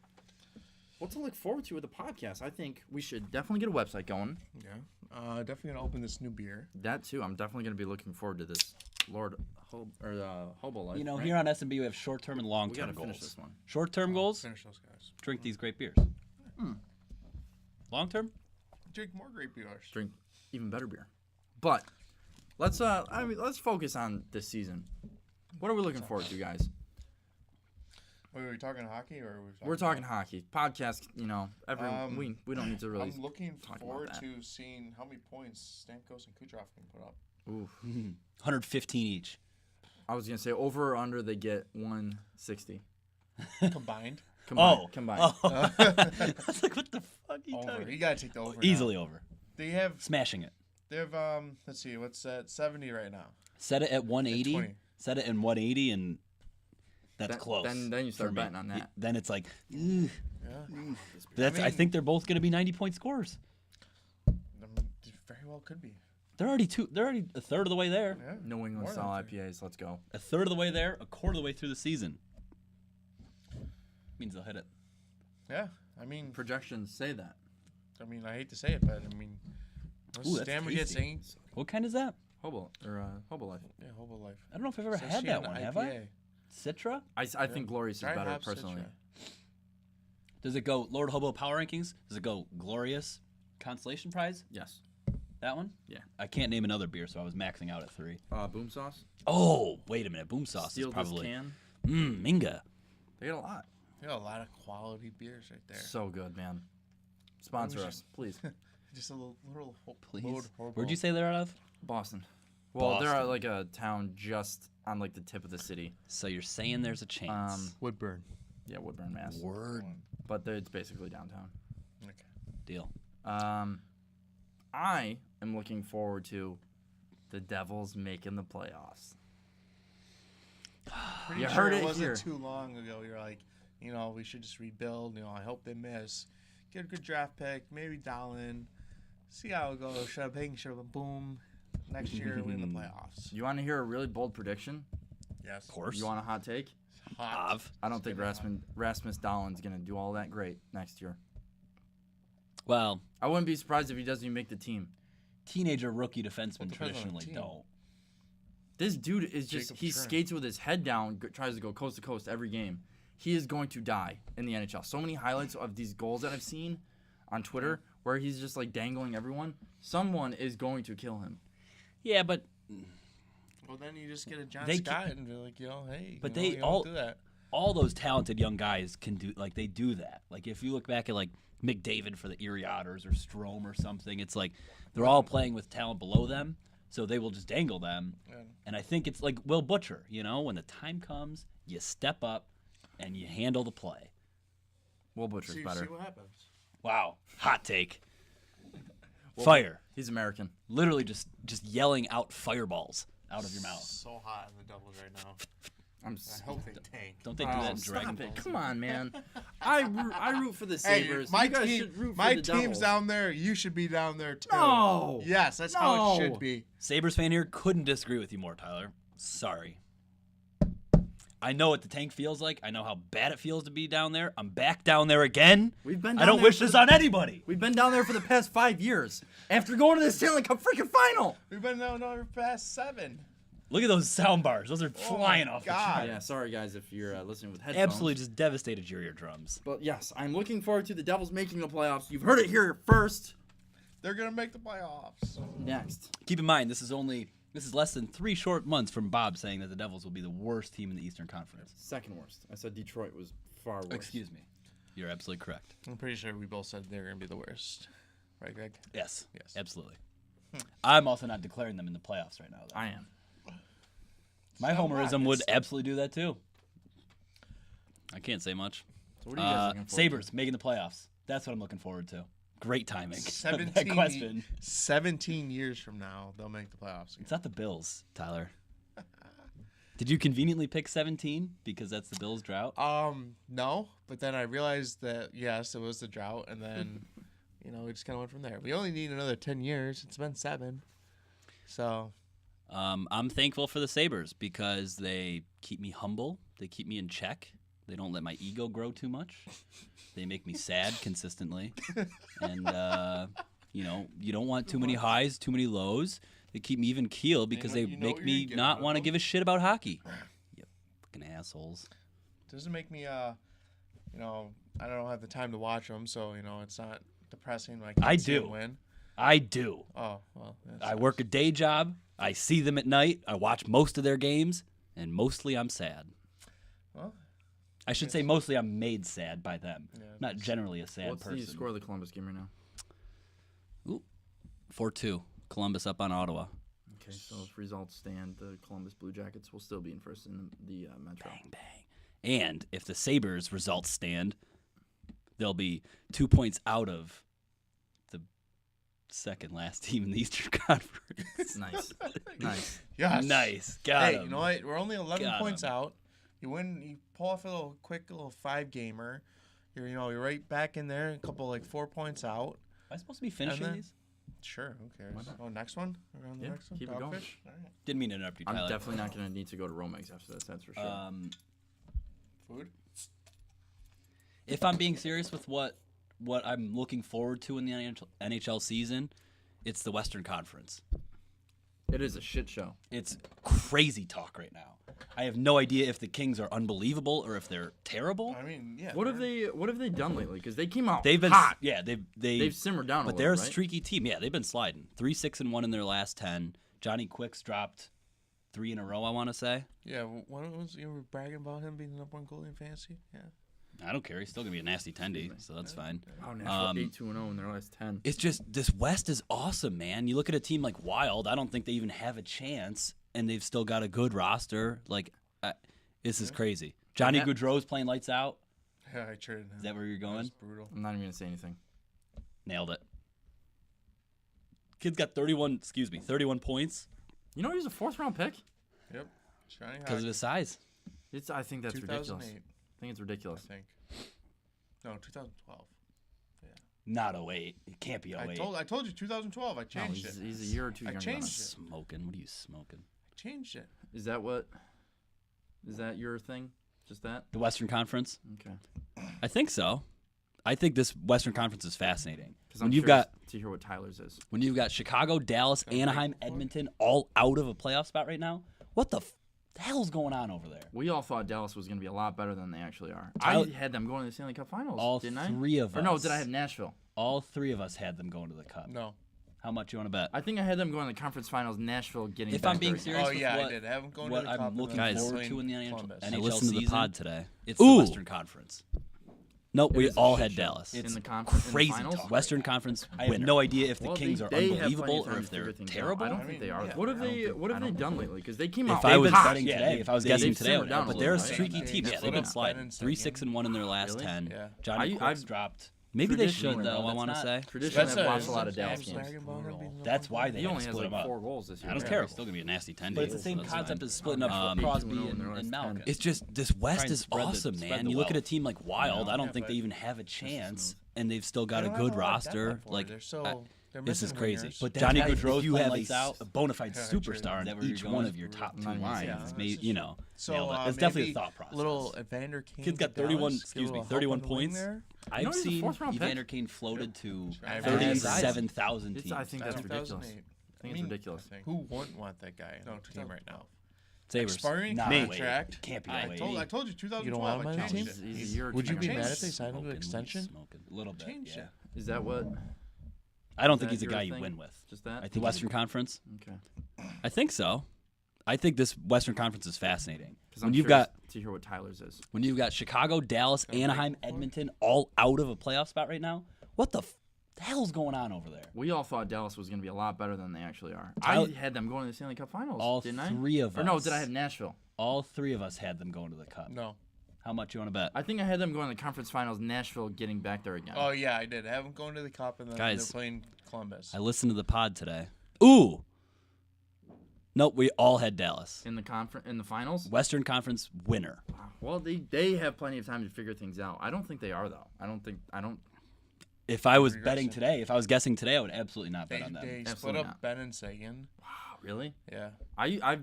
what to look forward to with the podcast? I think we should definitely get a website going. Yeah. Definitely gonna open this new beer. That too. I'm definitely gonna be looking forward to this. Hobo Life. You know, right? here on SMB, we have short-term and we long-term gotta goals. finish this one. Short-term goals, Finish those guys. drink these great beers. Hmm. Long-term? Drink more grape beers. Drink even better beer. But let's focus on this season. What are we looking forward to, guys? Wait, are we talking hockey or are we We're talking hockey. Podcast, you know, we don't need to really. I'm looking talk about forward that. to seeing how many points Stamkos and Kucherov can put up. Oof. 115 each. I was gonna say over or under they get 160 Combined. Combined. Oh. I was like, what the fuck are you Over. talking You gotta take the over. now. Easily over. They have Smashing it. let's see, what's that? 70 right now. Set it at 180. 20. Set it in 180, and that's Then- close. then you start for me. betting on that. Then it's like, Yeah. that's. I mean- think they're both going to be 90-point scorers. They very well could be. They're already a third of the way there. Yeah. New England More than style three. IPAs. Let's go. A third of the way there, a quarter of the way through the season. Means they'll hit it. Yeah. I mean, Projections say that. I hate to say it, but I mean, Ooh, that's Stammer gets tasty. ain't. What kind is that? Hobo Life. Yeah, Hobo Life. I don't know if I've ever Says had she that an one. Have I? IPA. Citra? I think Glorious is Dry better hop personally. Citra. Does it go Lord Hobo Power Rankings? Does it go Glorious Consolation Prize? Yes. That one? Yeah. I can't name another beer, so I was maxing out at 3. Boom sauce. Oh, wait a minute. Boom Sauce Steal is probably. this can. Minga. They get a lot. They got a lot of quality beers right there. So good, man. Sponsor should- us, please. Just a little Please. Lord Hobo. Where'd you say they're out of? Boston. Well, they're Boston. like a town just on like the tip of the city. So you're saying there's a chance. Woodburn. Yeah, Woodburn, Mass. Word. But it's basically downtown. Okay. Deal. I am looking forward to the Devils making the playoffs. Pretty You sure heard it it wasn't here. too long ago. You're like, we should just rebuild. I hope they miss. Get a good draft pick. Maybe Dallin. See how it goes. Shabang, boom. Next year, win the playoffs. You want to hear a really bold prediction? Yes. Of course. You want a hot take? Hot. Of. I don't think Give me a Rasmus Dahlin's going to do all that great next year. Well, I wouldn't be surprised if he doesn't even make the team. teenager rookie defensemen Well, depends on the traditionally team. don't. This dude is just, Jacob he Schrein. skates with his head down, tries to go coast to coast every game. He is going to die in the NHL. So many highlights of these goals that I've seen on Twitter where he's just like dangling everyone. Someone is going to kill him. Yeah, but Well, then you just get a John They Scott and be like, hey. But you they don't all- do that. all those talented young guys can do, like, they do that. Like, if you look back at, like, McDavid for the Erie Otters or Strome or something, it's like they're all playing with talent below them, so they will just dangle them. Yeah. And I think it's like Will Butcher, when the time comes, you step up and you handle the play. Will Butcher's See better. what happens. Wow. Hot take. Fire. He's American. Literally just yelling out fireballs out of your mouth. So hot in the Devils right now. I'm I hope they tank. Don't they do that in stop Dragon it. Balls? Come on, man. I root for the Hey, Sabres. my you guys team, should root for my the team's Devils. down there. You should be down there too. No. Yes, that's how it No. should be. Sabres fan here, couldn't disagree with you more, Tyler. Sorry. I know what the tank feels like. I know how bad it feels to be down there. I'm back down there again. We've been I down don't there wish for this the- on anybody. We've been down there for the past 5 years. After going to the Stanley Cup freaking final. We've been down there past 7. Look at those sound bars. Those are flying off the God. chart. Yeah, sorry guys if you're listening with headphones. Absolutely just devastated your eardrums. But yes, I'm looking forward to the Devils making the playoffs. You've heard it here first. They're gonna make the playoffs. Next. Keep in mind, this is less than 3 short months from Bob saying that the Devils will be the worst team in the Eastern Conference. Second worst. I said Detroit was far worse. Excuse me. You're absolutely correct. I'm pretty sure we both said they're gonna be the worst, right, Greg? Yes. Yes. Absolutely. I'm also not declaring them in the playoffs right now, though. I am. My So homerism what? would absolutely do that, too. I can't say much. So what are you guys looking for? Sabres making the playoffs. That's what I'm looking forward to. Great timing. 17, that question. 17 years from now, they'll make the playoffs again. It's not the Bills, Tyler. Did you conveniently pick 17 because that's the Bills' drought? No, but then I realized that, yes, it was the drought, and then, we just kind of went from there. We only need another 10 years. It's been 7. So. I'm thankful for the Sabres because they keep me humble. They keep me in check. They don't let my ego grow too much. They make me sad consistently. And, you don't want too many highs, too many lows. They keep me even keel because they make me not want to give a shit about hockey. You fucking assholes. Doesn't make me, I don't have the time to watch them, so, it's not depressing when I can't see them win. I do. Oh, well. I work a day job. I see them at night. I watch most of their games, and mostly I'm sad. Well, I should say mostly I'm made sad by them. Yeah, not generally a sad person. What's the score of the Columbus game right now? Ooh, 4-2. Columbus up on Ottawa. Okay, so if results stand, the Columbus Blue Jackets will still be in first in the Metro. Bang, bang. And if the Sabres results stand, they'll be 2 points out of the second last team in the Eastern Conference. Nice. Yes. Nice. Got him. You know what? We're only 11 points out. You win. You pull off a quick little 5-gamer. You're right back in there. A couple 4 points out. Am I supposed to be finishing these? Sure. Who cares? Oh, next one. Around the next one. Keep it going. All right. Didn't mean to interrupt you, Tyler. I'm definitely not going to need to go to Romex after this. That's for sure. Food. If I'm being serious with what I'm looking forward to in the NHL season, it's the Western Conference. It is a shit show. It's crazy talk right now. I have no idea if the Kings are unbelievable or if they're terrible. I mean, yeah. What have they done lately? Because they came out They've been hot. Yeah, they've simmered down a little. But they're a right? streaky team. Yeah, they've been sliding. 3-6-1 in their last 10. Johnny Quick's dropped 3 in a row, I want to say. Yeah, one was you were bragging about him being the number 1 goalie in fantasy. Yeah. I don't care. He's still gonna be a nasty tendy, so that's fine. Wow, Nashville 8-2-0 in their last 10. It's just this West is awesome, man. You look at a team like Wild. I don't think they even have a chance, and they've still got a good roster. This is crazy. Johnny Gaudreau's playing lights out. Yeah, I traded him. Is that where you're going? That's brutal. I'm not even gonna say anything. Nailed it. Kid's got 31 points. You know he's a 4th-round pick. Yep. Because of his size. I think that's ridiculous. 2008. I think it's ridiculous. I think. No, 2012. Yeah. Not 08. It can't be 08. I told you 2012. I changed it. He's a year or two younger than us. Smoking. What are you smoking? I changed it. Is that your thing? Just that? The Western Conference? Okay. I think so. I think this Western Conference is fascinating. Because I'm curious to hear what Tyler's is. When you've got Chicago, Dallas, Anaheim, Edmonton all out of a playoff spot right now, what the hell's going on over there? We all thought Dallas was going to be a lot better than they actually are. I had them going to the Stanley Cup Finals, didn't I? All 3 of us. Or no, did I have Nashville? All 3 of us had them going to the Cup. No. How much you want to bet? I think I had them going to the conference finals. Nashville getting. If back I'm being there. serious, Oh yeah, I did. I haven't gone to the I'm Cup looking forward to in the NHL I season. listened to the pod today. It's the Western Conference. Nope, we all had Dallas. It's It's in the conference. crazy in the finals? talk. Western Conference. I have winner. no idea if the Well, Kings are they have unbelievable plenty or of if time to they're figure things out. terrible. I don't think they are. yeah. What have they done lately? Because they came out. If I was hot. betting today, if I was guessing today, I would. down a But they're a little bit, streaky right? team. They Yeah, split they've been up sliding. Ben and 3-6-1 in their last Really? 10. Yeah. Johnny Quick's I've dropped. Maybe they should traditionally, though. though, I want to say. Traditionally, That's I've a- watched a lot of that's Dallas a- games. That's why they He had only to has split like them 4 up. goals this year. I don't care. He's still gonna be a nasty 10. But it's the same That's concept fine. as splitting up Um, Crosby 8-2-0 in their and last Malkin. 10. It's just this West and is spread the- awesome, spread man. the You look at a wealth. team like Wild. I don't Yeah, think they but- even have a chance, and they've still got They a don't have good a lot of depth roster. at forward. Like They're so- I- they're this is missing crazy. wingers. But But Johnny then Gaudreau's if you playing have lights out, a bona fide Yeah, I superstar agree. in Is each that where one you're of your top 2 going? lines, Yeah, maybe that's you know. So nailed it. It's definitely a maybe thought process. Little Evander Kane. Kid's got to 31 Dallas, excuse get a me, little help 31 on the wing points. there. I've know he's a seen 4th-round pick? Evander Kane floated to I- 37,000 teams. I think that's ridiculous. 2008. I think it's ridiculous. Who wouldn't want that guy on the team right now? Sabres. Expiring Nah, contract. wait, Can't be I 08. told you 2012. You don't want him I on your changed team? it. He's a year or Would two you be younger. mad if they Changed. signed him to Smoking, extension? smoking. A little bit. Changed Yeah. it. Is that what? I don't Is think that he's a your guy you thing? win with. Just that? I think Western Conference. Okay. I think so. I think this Western Conference is fascinating. Because When you've got to hear what Tyler's is. when you've got Chicago, Dallas, Okay. Anaheim, Edmonton all out of a playoff spot right now, what the hell's going on over there? We all thought Dallas was going to be a lot better than they actually are. Tyler- I had them going to the Stanley Cup Finals. All didn't I? 3 of us. Or no, did I have Nashville? All 3 of us had them going to the Cup. No. How much you want to bet? I think I had them going to the conference finals. Nashville getting back there again. Oh yeah, I did. I have them going to the Cup, and then Guys, they're playing Columbus. I listened to the pod today. Ooh. Nope, we all had Dallas. In the finals. Western Conference winner. Well, they have plenty of time to figure things out. I don't think they are though. I don't. If I was betting today, if I was guessing today, I would absolutely not bet on them. They split Absolutely up not. Ben and Sagan. Wow, really? Yeah. I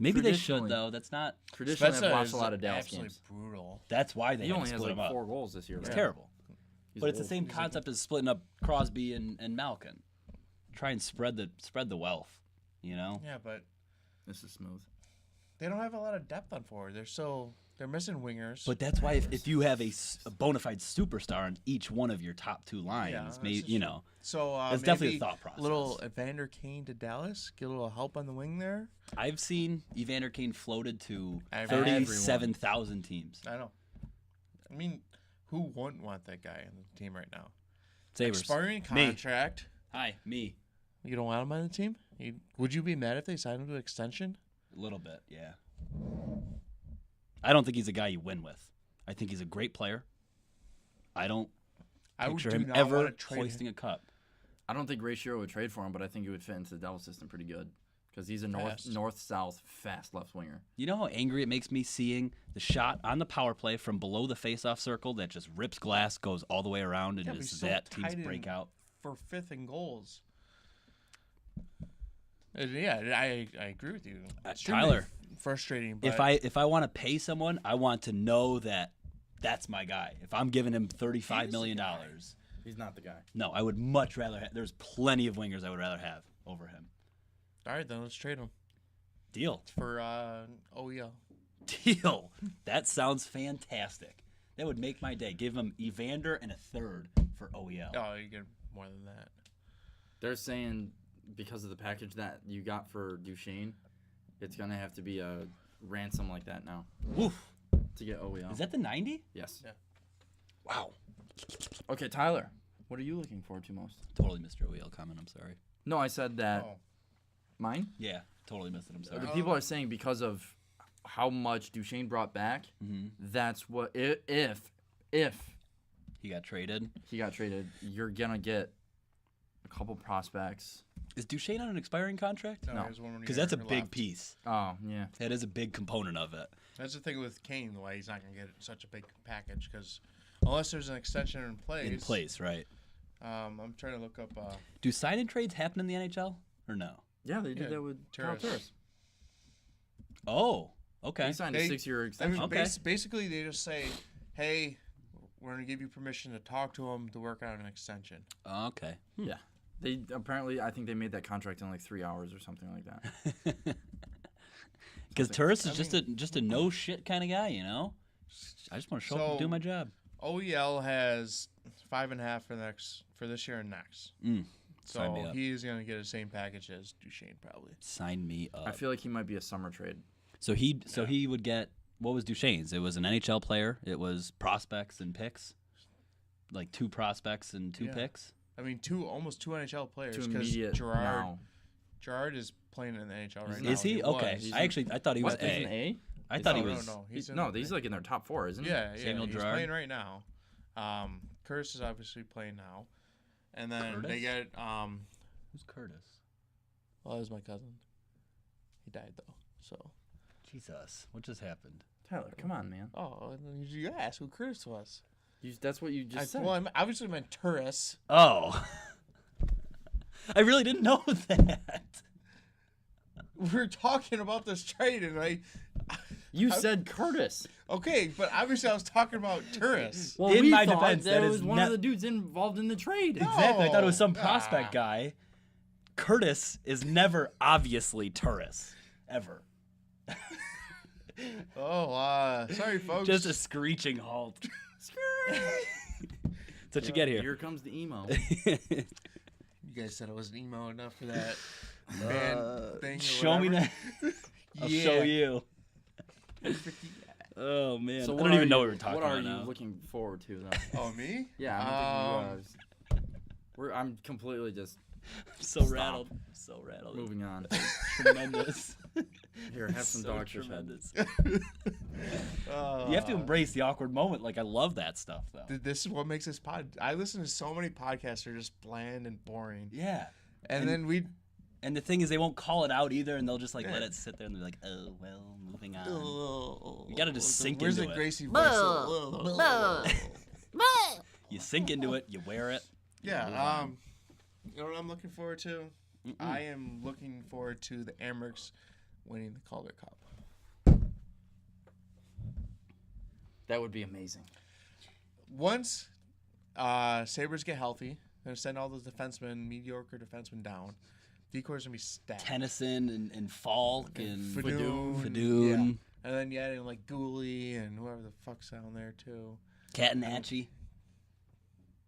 Maybe they should Traditionally- though. That's not. traditionally have Spezza watched is a lot of Dallas absolutely games. brutal. That's why they He had to only has split them like up. 4 goals this year. It's right? terrible. He's But it's the old. same concept as splitting up Crosby and Malkin. Try and spread the wealth. You know. Yeah, but This is smooth. they don't have a lot of depth on forward. They're missing wingers. But that's why if you have a bona fide superstar on each one of your top 2 lines, this is you true. know, So that's maybe definitely a thought process. Little Evander Kane to Dallas, get a little help on the wing there. I've seen Evander Kane floated to Everyone. 37,000 teams. I know. I mean, who wouldn't want that guy on the team right now? Sabres. Expiring Me. contract. Hi, me. You don't want him on the team? Would you be mad if they signed him to extension? A little bit, yeah. I don't think he's a guy you win with. I think he's a great player. I don't picture him ever hoisting a cup. I don't think Ray Shero would trade for him, but I think he would fit into the Devil system pretty good because he's a Fast. north-south fast left winger. You know how angry it makes me seeing the shot on the power play from below the face-off circle that just rips glass, goes all the way around, and Yeah, but is he's so that team's tight in- breakout. For fifth in goals. Yeah, I agree with you. Extremely Tyler, frustrating. But If I want to pay someone, I want to know that that's my guy. If I'm giving him $35 million, He's not the guy. no, I would much rather. There's plenty of wingers I would rather have over him. all right, then let's trade him Deal. for OEL. Deal. That sounds fantastic. That would make my day. Give him Evander and a third for OEL. Oh, you get more than that. They're saying because of the package that you got for Duchesne, it's gonna have to be a ransom like that now Woof. to get OEL. Is that the 90? Yes. Yeah. Wow. Okay, Tyler. What are you looking forward to most? Totally missed your OEL comment. I'm sorry. No, I said that. Oh. Mine. Yeah, totally missed it. I'm sorry. The people are saying because of how much Duchesne brought back, that's what if He got traded. he got traded, you're gonna get a couple prospects. Is Duchesne on an expiring contract? No. there's one more Because year that's a big left. piece. Oh yeah. That is a big component of it. That's the thing with Kane, why he's not going to get such a big package. Because unless there's an extension in place. In place, right. I'm trying to look up. Do sign and trades happen in the NHL or no? Yeah, they did Yeah, that with Kyle Turris. Turris. Oh, okay. He signed a They- 6-year I extension. mean, Okay. basically, they just say, hey, we're going to give you permission to talk to him to work out an extension. Okay. Yeah. They apparently, I think they made that contract in like 3 hours or something like that. Because Turris is just a no shit kind of guy, you know. I just want to show up and So- do my job. OEL has 5.5 for this year and next. Sign me So up. he's going to get the same package as Duchesne probably. Sign me up. I feel like he might be a summer trade. So he would get, what was Duchesne's? It was an NHL player. It was prospects and picks, like 2 prospects and 2 Yeah. picks. I mean, almost two NHL players To because immediate now. Gerard is playing in the NHL right Is now. Is he? Okay. was. I thought he was What? He's an A. A? I thought he No, was. no. He's in- he's like in their top 4, isn't he? Yeah, Samuel he's Girard. playing right now. Curtis is obviously playing now, and then Curtis? they get Who's Curtis? well, that was my cousin. He died though, so Jesus, what just happened? Tyler, come on, man. you asked who Curtis was. That's what you just said. Well, I obviously meant Turris. Oh, I really didn't know that. We were talking about this trade, and You said Curtis. okay, but obviously I was talking about Turris. Well, In we my thought defense, that that was is one of not- the dudes involved in the trade. Exactly. I thought it was some Oh, prospect ah. guy. Curtis is never obviously Turris, ever. Sorry, folks. Just a screeching halt. That's what you get here. Here comes the emo. You guys said I wasn't emo enough for that band thing. Or Show me whatever. that. I'll Yeah. show you. Oh man, So I what don't are even know you- what we're talking What are about you now. looking forward to, though? Oh, me? Yeah, I don't think you. I'm completely just So Stop. rattled. So rattled. Moving on. Tremendous. Here, have some So dogfish head. tremendous. You have to embrace the awkward moment. Like, I love that stuff, though. This is what makes this pod. I listen to so many podcasts that are just bland and boring. Yeah. And then we. And the thing is, they won't call it out either, and they'll just, like, Yeah. let it sit there, and they're like, oh, well, moving on. You You gotta just sink Where's into the it. Gracie voice? You sink into it, you wear it. Yeah. You know what I'm looking forward to? I am looking forward to the Amherst winning the Calder Cup. That would be amazing. Once Sabres get healthy, they're going to send all those mediocre defensemen down. Decor's going to be stacked. Tennyson and Falk and Fadoon. Fadoon. Yeah. And then you add in like Gooley and whoever the fuck's down there too. Catanacci.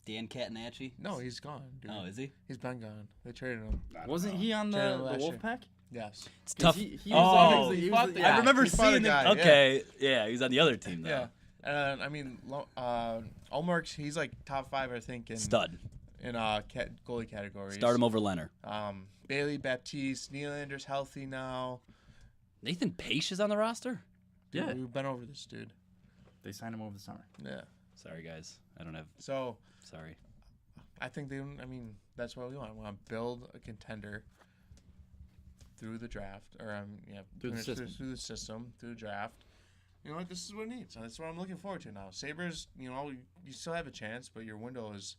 Dan Catanacci. No, he's gone, dude. Oh, is he? He's been gone. They traded him. Wasn't he on the Traded last year. Wolfpack? Yes. It's tough. He was Oh, obviously- he was- fuck yeah. I remember he fought a seeing him. guy, Okay, yeah, he was on the other team, though. Yeah. And I mean, Olmark's, he's like top 5, I think, in Stud. goalie categories. Start him over Leonard. Bailey Baptiste, Nylander's healthy now. Nathan Pache is on the roster? Dude, Yeah. we've been over this, dude. They signed him over the summer. Yeah. Sorry, guys. I don't have. So Sorry. I think that's what we want. We want to build a contender through the draft, or Through the system. through the system, through the draft. You know what? This is what it needs. That's what I'm looking forward to now. Sabres, you still have a chance, but your window is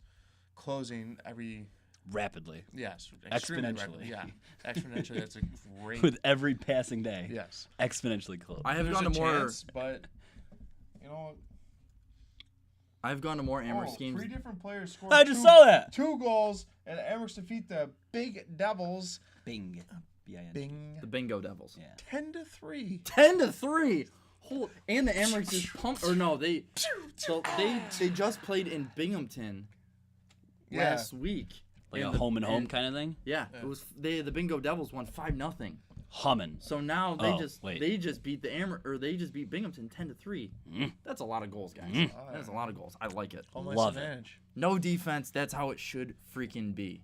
closing every. Rapidly. Yes, extremely Exponentially. rapidly. Yeah, exponentially. That's a great. With every passing day. Yes, Exponentially close. I have there's gone a to more. chance, but you know. I've gone to more Amherst games. 3 different players scored. I just saw that. 2 goals, and Amherst defeat the Big Devils. Bing. B-I-N. Bing. The Bingo Devils. Yeah. 10-3. 10-3. And the Amherst is pumped. Or no, they just played in Binghamton last week. Like And a the- home and home and- kind of thing? Yeah, it was. The Bingo Devils won 5-0. Humming. So now Oh, they just beat they just beat Binghamton 10-3. That's a lot of goals, guys. That's a lot of goals. I like it. Home Love ice it. advantage. No defense. That's how it should freaking be.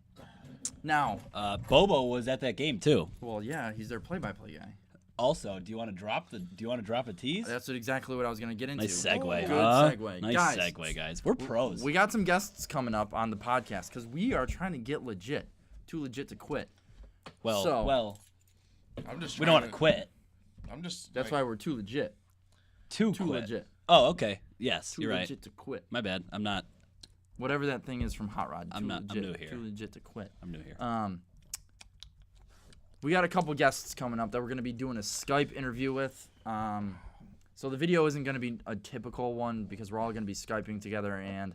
Now, Bobo was at that game too. well, yeah, he's their play-by-play guy. Also, do you want to drop a tease? That's exactly what I was gonna get into. Nice segue. Good huh? segue. Nice Guys, segue, guys. We're pros. We got some guests coming up on the podcast because we are trying to get legit. Too legit to quit. well, I'm just. we don't want to quit. I'm just. That's why we're too legit. Too Too quit. legit. Oh, okay. Yes, Too you're right. legit to quit. My bad. I'm not. Whatever that thing is from Hot Rod. I'm Too not- I'm legit, new here. Too legit to quit. I'm new here. We got a couple guests coming up that we're going to be doing a Skype interview with. So the video isn't going to be a typical one because we're all going to be Skyping together, and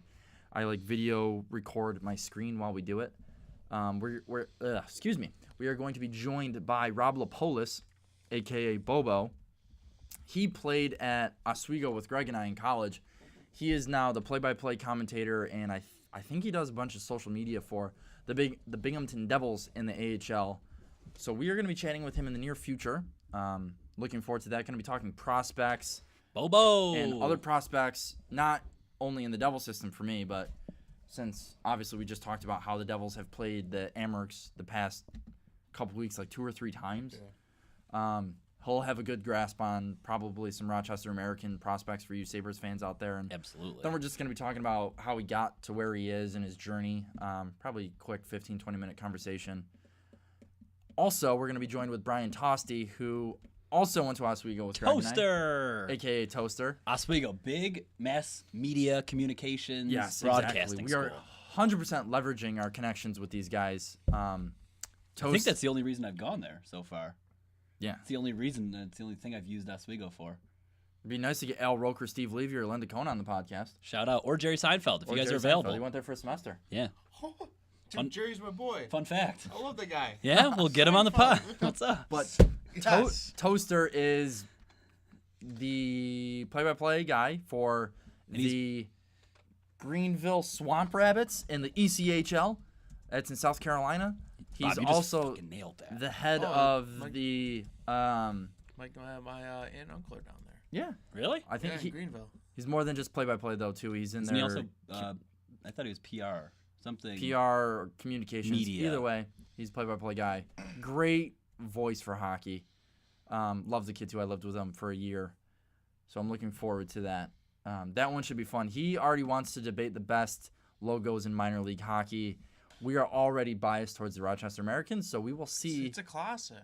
I video record my screen while we do it. Excuse me. We are going to be joined by Rob Lapolis, aka Bobo. He played at Oswego with Greg and I in college. He is now the play-by-play commentator, and I think he does a bunch of social media for the Binghamton Devils in the AHL. So we are going to be chatting with him in the near future. Looking forward to that. Going to be talking prospects Bobo and other prospects, not only in the Devil system for me, but since obviously we just talked about how the Devils have played the Amherst the past couple weeks, like 2 or 3 times. Yeah. He'll have a good grasp on probably some Rochester American prospects for you Sabres fans out there. And Absolutely. then we're just going to be talking about how he got to where he is in his journey. Probably quick 15, 20-minute conversation. Also, we're going to be joined with Brian Tosti, who also went to Oswego with Greg and I, Toaster. a.k.a. Toaster. Oswego, big mass media communications Yes, broadcasting exactly. We school. are 100% leveraging our connections with these guys. I think that's the only reason I've gone there so far. Yeah. It's the only reason. It's the only thing I've used Oswego for. It'd be nice to get Al Roker, Steve Levy, or Linda Cohn on the podcast. Shout out. Or Jerry Seinfeld if Or you guys Jerry are available. Seinfeld. He went there for a semester. Yeah. Dude, Jerry's my boy. Fun fact. I love the guy. Yeah, we'll get him on the pod. What's up? But Yes. Toaster is the play-by-play guy for the Greenville Swamp Rabbits in the ECHL. That's in South Carolina. He's Bob, you just also fucking nailed that. the head Oh, of like- the Like my aunt and uncle are down there. yeah. Really? I think Yeah, in Greenville. he's more than just play-by-play though too. He's in Isn't there. he also? I thought he was PR something. PR or communications. Media. Either way, he's a play-by-play guy. Great voice for hockey. Loves the kid too. I lived with him for a year, so I'm looking forward to that. That one should be fun. He already wants to debate the best logos in minor league hockey. We are already biased towards the Rochester Americans, so we will see. It's a classic.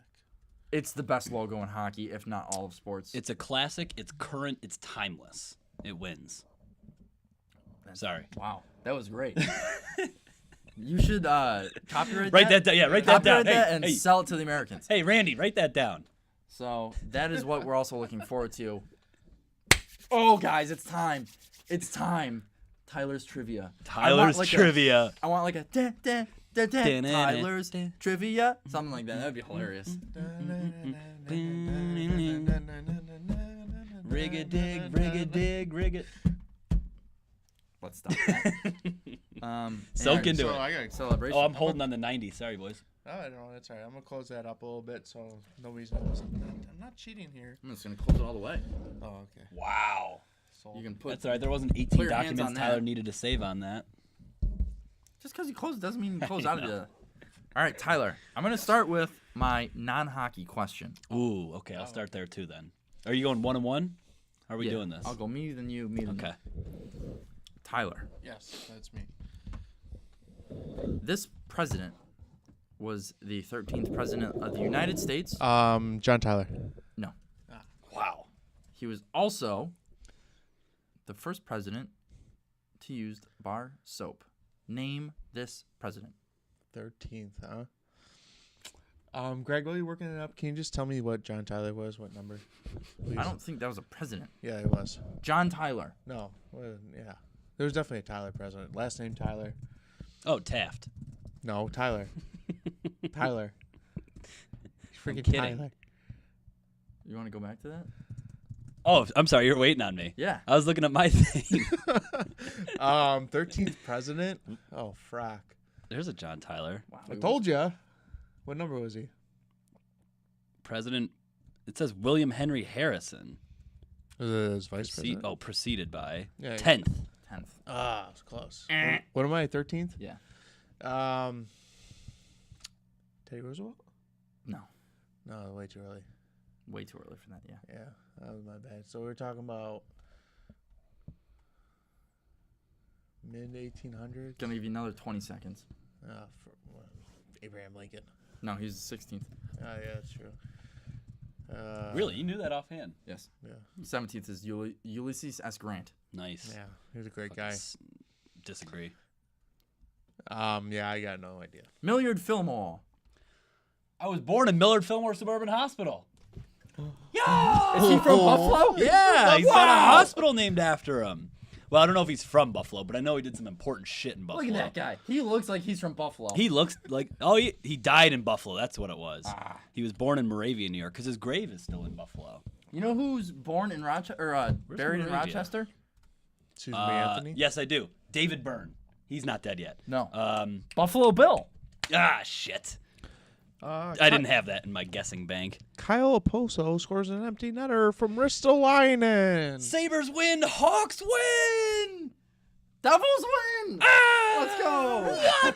It's the best logo in hockey, if not all of sports. It's a classic. It's current. It's timeless. It wins. Sorry. Wow, that was great. You should copyright Write that down. Yeah, write that down. Copyright that Hey, and hey. sell it to the Americans. Hey, Randy, write that down. So that is what we're also looking forward to. Oh, guys, it's time. It's time. Tyler's trivia. Trivia. I want like a Tyler's trivia. Something like that. That'd be hilarious. Rig a dig, rig it. Let's stop that. Soak and into So it. I got. celebration. Oh, I'm holding on the 90. Sorry, boys. I don't know. That's all right. I'm gonna close that up a little bit so nobody's knows. I'm not cheating here. I'm just gonna close it all the way. Oh, okay. Wow. So You can put. That's all right. There wasn't 18 Clear hands documents on that. Tyler needed to save on that. Just because you close it doesn't mean you close out of know. it. All right, Tyler. I'm gonna start with my non-hockey question. Ooh, okay. I'll start there too then. Are you going 1-1? How are we Yeah, doing this? I'll go me, then you, me, then Okay. you. Tyler. yes, that's me. This president was the 13th president of the United States. John Tyler. No. Wow. He was also the first president to use bar soap. Name this president. 13th, huh? Greg, while you're working it up, can you just tell me what John Tyler was? What number? Please. I don't think that was a president. Yeah, it was. John Tyler. No. Yeah. There was definitely a Tyler president. Last name Tyler. Oh, Taft. No, Tyler. Tyler. Freaking kidding. Tyler. You want to go back to that? Oh, I'm sorry. You're waiting on me. Yeah. I was looking at my thing. 13th president. Oh, frack. There's a John Tyler. Wow. I told you. What number was he? President. It says William Henry Harrison. Was it his vice president? Preceded by Yeah. 10th. 10th. Ah, it's close. What am I? 13th? Yeah. Teddy Roosevelt? No. No, way too early. Way too early for that, yeah. Yeah, that was my bad. So we're talking about mid 1800s. Gonna give you another 20 seconds. Abraham Lincoln. No, he's the 16th. Oh yeah, that's true. Really? You knew that offhand? Yes. Yeah. 17th is Ulysses S. Grant. Nice. Yeah, he was a great guy. Disagree. Yeah, I got no idea. Millard Fillmore. I was born in Millard Fillmore Suburban Hospital. Is he from Buffalo? Yeah, he's got a Wow. hospital named after him. Well, I don't know if he's from Buffalo, but I know he did some important shit in Buffalo. Look at that guy. He looks like he's from Buffalo. He looks like he died in Buffalo. That's what it was. Ah. He was born in Moravia, New York, because his grave is still in Buffalo. You know who's born in Rochester or buried in Moravia? Rochester? Susan B. Anthony. Yes, I do. David Byrne. He's not dead yet. No. Um. Buffalo Bill. Shit. I I didn't have that in my guessing bank. Kyle Oposo scores an empty netter from Ristolainen. Sabres win. Hawks win. Devils win. Let's go.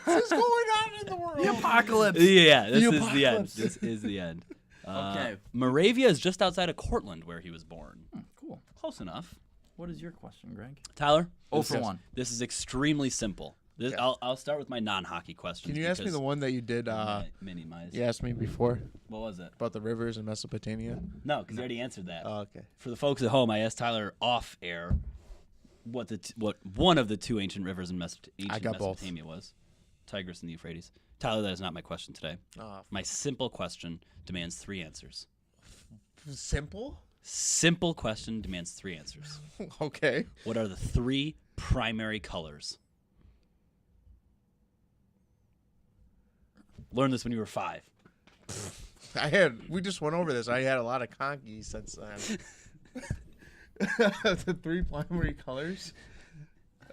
What is going on in the world? The apocalypse. Yeah, this The is the end. apocalypse. This is the end. Okay. Moravia is just outside of Cortland, where he was born. Cool. Close enough. What is your question, Greg? Tyler? Oh this for is- one. This is extremely simple. Okay. I'll start with my non-hockey question. Can you ask me the one that you did? Minimize. You asked me before What was it? about the rivers in Mesopotamia. No, because I already answered that. Oh, okay. For the folks at home, I asked Tyler off air what one of the two ancient rivers in I got both. Mesopotamia was. Tigris and the Euphrates. Tyler, that is not my question today. My simple question demands 3 answers. Simple? Simple question demands 3 answers. Okay. What are the 3 primary colors? Learned this when you were 5. We just went over this. I had a lot of conky since then. The 3 primary colors.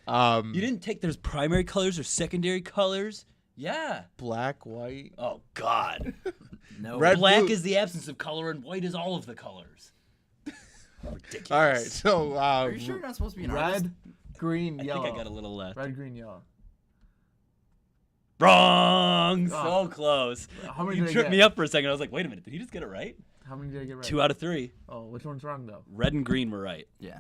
You didn't take there's primary colors or secondary colors? Yeah. Black, white. Oh God. No. Red, Black blue. is the absence of color and white is all of the colors. Ridiculous. All right. So Are you sure you're not supposed to be an artist? red, green, I yellow. think I got a little left. Red, green, yellow. Wrong. Oh. So close. How many You did I tripped get? me up for a second. I was like, wait a minute. Did he just get it right? How many did I get right? 2 out of 3. Oh, which one's wrong though? Red and green were right. Yeah.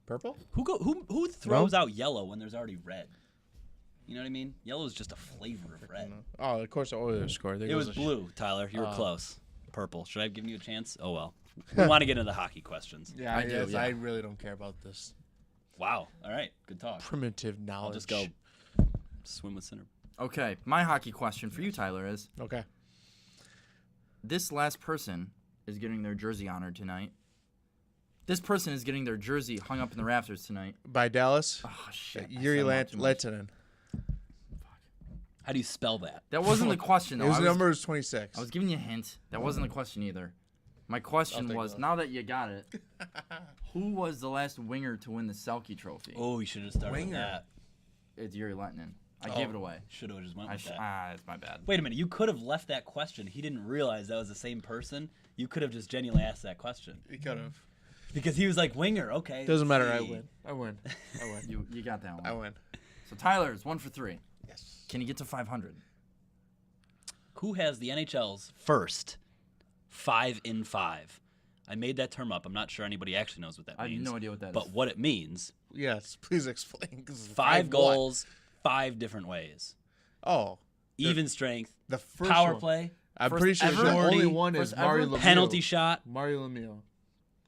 Purple? Who throws out yellow when there's already red? You know what I mean? Yellow is just a flavor of red. Oh, of course the Oilers scored. There It goes was the blue, Tyler. You were close. Purple. Should I have given you a chance? Oh well. We want to get into the hockey questions. Yeah, I do, yeah. I really don't care about this Wow. All right. Good talk. primitive knowledge. I'll just go swim with center. Okay, my hockey question for you, Tyler, is Okay. this last person is getting their jersey honored tonight. This person is getting their jersey hung up in the rafters tonight. By Dallas, Oh, shit. I Yuri set him up too much. Lehtinen. How do you spell that? That wasn't the question, though. His I was, number is 26. I was giving you a hint. That wasn't the question either. My question take was, that. now that you got it, who was the last winger to win the Selke Trophy? Oh, you should have started with Winger. that. It's Yuri Lehtinen. I gave it away. Should have just went with that. It's my bad. Wait a minute. You could have left that question. He didn't realize that was the same person. You could have just genuinely asked that question He could have. because he was like winger. Okay. Doesn't let's matter. I see. win. I win. I win. You got that one. I win. So Tyler's 1 for 3. Yes. Can he get to 500? Who has the NHL's first 5-in-5? I made that term up. I'm not sure anybody actually knows what that I means. have no idea what that is. But what it means: Yes. Please explain. 'Cause 5 what? goals, 5 different ways. Oh, Even strength, the first power one. play, I'm First pretty sure ever? the only Shorty. one is First Mario ever? Lemieux. penalty shot. Mario Lemieux.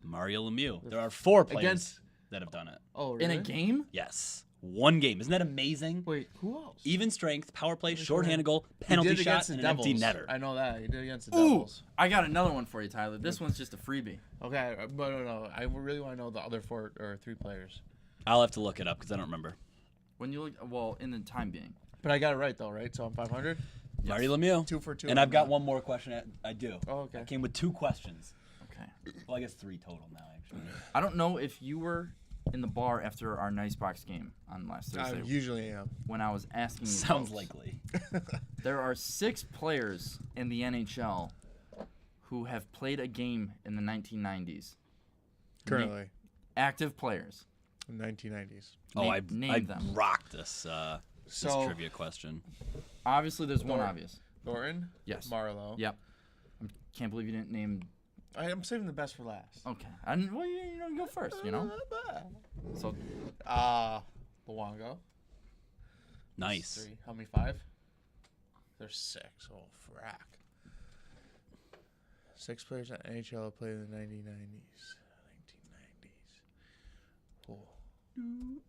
Mario Lemieux. There are 4 players Against- that have done it. Oh, In a game? Yes. 1 game. Isn't that amazing? Wait, who else? Even strength, power play, shorthanded goal, penalty He did shot, against the and an empty Devils. netter. I know that. He did against the Ooh! Devils. I got another one for you, Tyler. This one's just a freebie. Okay, but no. I really want to know the other 4 or 3 players. I'll have to look it up because I don't remember. When you look, well, in the time being. But I got it right though, right? So I'm 500. Mario Lemieux. 2 for 2. And I've got one more question. I do. Oh, okay. I came with 2 questions. Okay. Well, I guess 3 total now, actually. I don't know if you were in the bar after our Nice Box game on last I Thursday usually am. when I was asking you. Sounds folks. likely. There are 6 players in the NHL who have played a game in the 1990s. Currently, Active players. 1990s. Oh, I Name them. rocked this So trivia question. Obviously, there's one Thor- obvious. Thornton. Yes. Marlowe. Yep. Can't believe you didn't name. I'm saving the best for last. Okay. Well, you know, go first. You know. So Luongo. Nice. 3. How many? 5? There's 6. Oh, frack. 6 players at NHL have played in the 1990s. 1990s. Oh.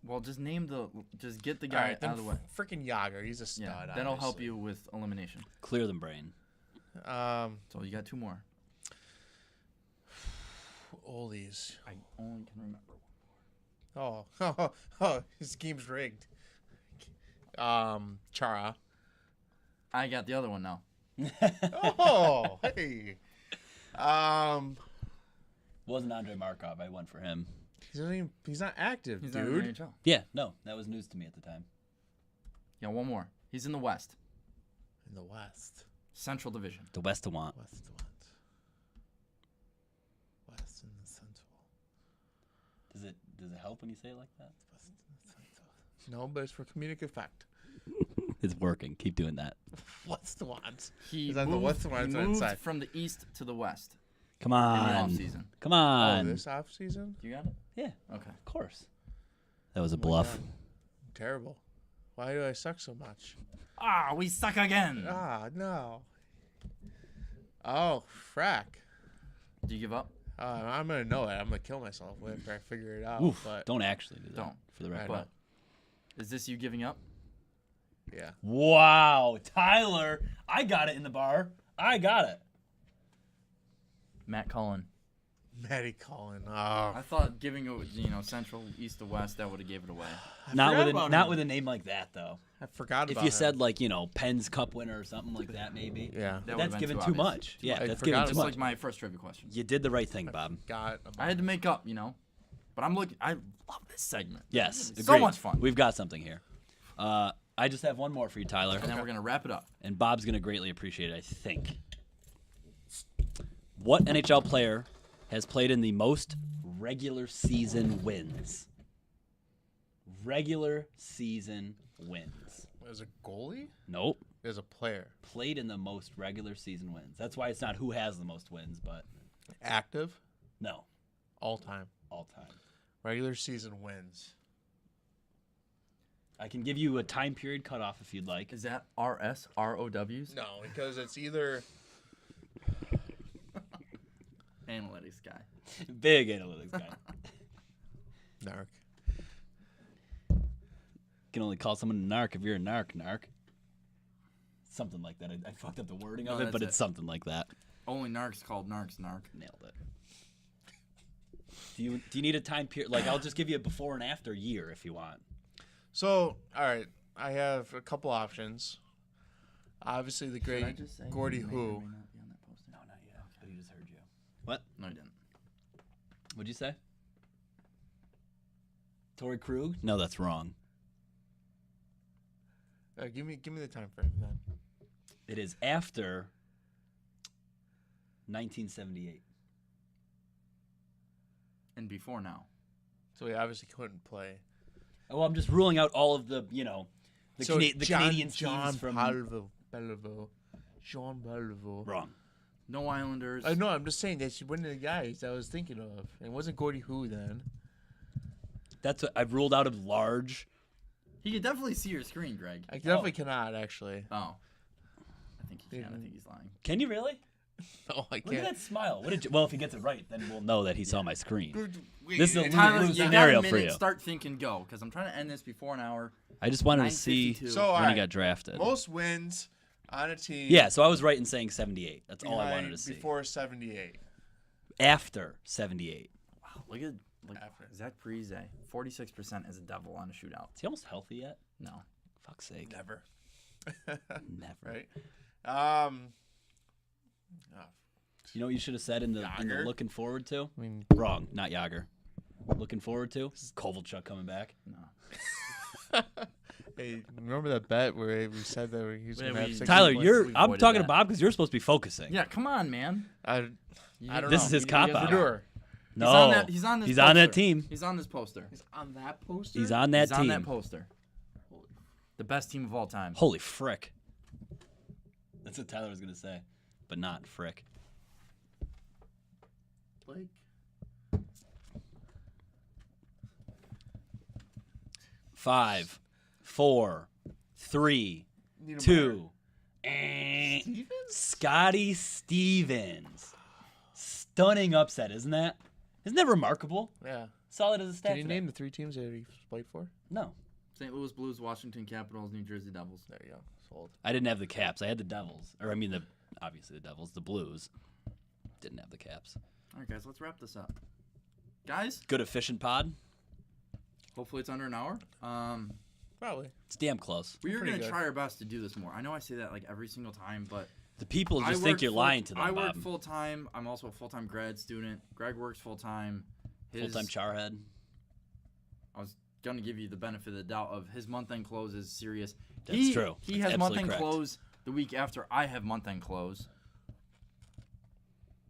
well, just get the All guy right, then out of the way. freaking Yager. He's a stud. Yeah, that'll help obviously. you with elimination. Clear them brain. So you got 2 more. Oldies. I only can remember. Oh, his game's rigged. Chara. I got the other one now. Oh, hey. Wasn't Andre Markov. I went for him. He's not active, He's dude. not in the NHL. Yeah, no, that was news to me at the time. Yeah, one more. He's in the West, In the West. Central Division. The West to want. West and the Central. Does it help when you say it like that? West and the Central. No, but it's for comedic effect. It's working. Keep doing that. What's the ones? He Is that the moved, West or he the moved inside? from the East to the West Come in the on. offseason. Come Oh, on. this off season? You got it? Yeah, Okay. of course. That was a Oh my bluff. God. Terrible. Why do I suck so much? Ah, we suck again. No. Oh, frack. Do you give up? I'm gonna know it. I'm gonna kill myself after I figure it out. Oof, But don't actually do that. Don't. For the I record. know. Is this you giving up? Yeah. Wow, Tyler, I got it in the bar. I got it. Matt Cullen. Matty Collin. Oh. I thought giving it, Central, East to West, that would have gave it away. Not forgot with about not him. with a name like that though. I forgot If about you him. said like Penn's Cup winner or something like that, maybe. Yeah. That would've That's been given too too obvious. much. Yeah, I that's forgot given about too Just much. like my first trivia question. You did the right thing, Bob. I had to make up, But I'm looking. I love this segment. Yes, So agreed. much fun. We've got something here. I just have one more for you, Tyler. And then we're gonna wrap it up. And Bob's going to greatly appreciate it, I think. What NHL player has played in the most regular season wins? regular season wins. As a goalie? Nope. As a player. Played in the most regular season wins. That's why it's not who has the most wins, but Active? no, All time. all time. Regular season wins. I can give you a time period cutoff if you'd like. Is that RSROWs? No, because it's either Analytics guy. Big analytics guy. narc. Can only call someone a narc if you're a narc. Something like that. I fucked up the wording No, of it, that's but it. it's something like that. Only narcs called narc. Nailed it. Do you need a time period? Like, I'll just give you a before and after year if you want. So, all right, I have a couple options. Obviously, the great Gordy Who. No, not yet. But he just heard you. What? No, I didn't. What'd you say? Torrey Krug? No, that's wrong. Give me the time frame then. It is after 1978. And before now. So he obviously couldn't play. Oh, I'm just ruling out all of the, the Canadian John teams from Belleville. Jean Belleville. wrong. No Islanders. I know. I'm just saying that's one of the guys I was thinking of. It wasn't Gordy Who then. That's what I've ruled out of large. He could definitely see your screen, Greg. I definitely cannot actually. Oh. I think he can. I think he's lying. Can you really? No, I Look at can't. that smile. What did you, well, if he gets it right, then we'll know that he saw my screen. Wait, This is a Tyler, lose you scenario got a for minute. you. Start thinking, go, because I'm trying to end this before an hour. I just wanted to see 9:52. So, all when he right. got drafted. Most wins on a team. Yeah, so I was right in saying 78. That's all I wanted to see. Before 78. After 78. Wow, look at After. Zach Parise. 46% as a Devil on a shootout. Is he almost healthy yet? No. Fuck's sake. Never. Never. Right. You know what you should have said in the Yager? looking forward to? I mean, Wrong. Not Yager. Looking forward to? Kovalchuk coming back. No. hey, remember that bet where we said that he was going to have 6 Tyler, we I'm avoided talking that. to Bob because you're supposed to be focusing. Yeah, come on, man. I don't This know. is his cop-out. Verdure. No. He's on this He's poster. on that team. He's on this poster. He's on that poster? He's on that He's team. on that poster. The best team of all time. Holy frick. That's what Tyler was going to say. But not frick. Blake. 5, 4, 3, Need a 2. Stevens? Scotty Stevens. Stunning upset, isn't that? Isn't that remarkable? Yeah. Solid as a stat. Did he today. name the 3 teams that he played for? No. St. Louis Blues, Washington Capitals, New Jersey Devils. There you go. Sold. I didn't have the Caps. I had the Devils. Or, I mean, obviously the Devils. The Blues. Didn't have the Caps. All right, guys, let's wrap this up. Guys, Good efficient pod. hopefully it's under an hour. Probably. It's damn close. We are Pretty going to good. try our best to do this more. I know I say that like every single time, but The people I just think work you're full- lying to them, I work Bob. full-time. I'm also a full-time grad student. Greg works full-time. Full-time charhead. I was going to give you the benefit of the doubt of his month-end close is serious. That's true. He That's has absolutely month-end correct. close the week after I have month-end close.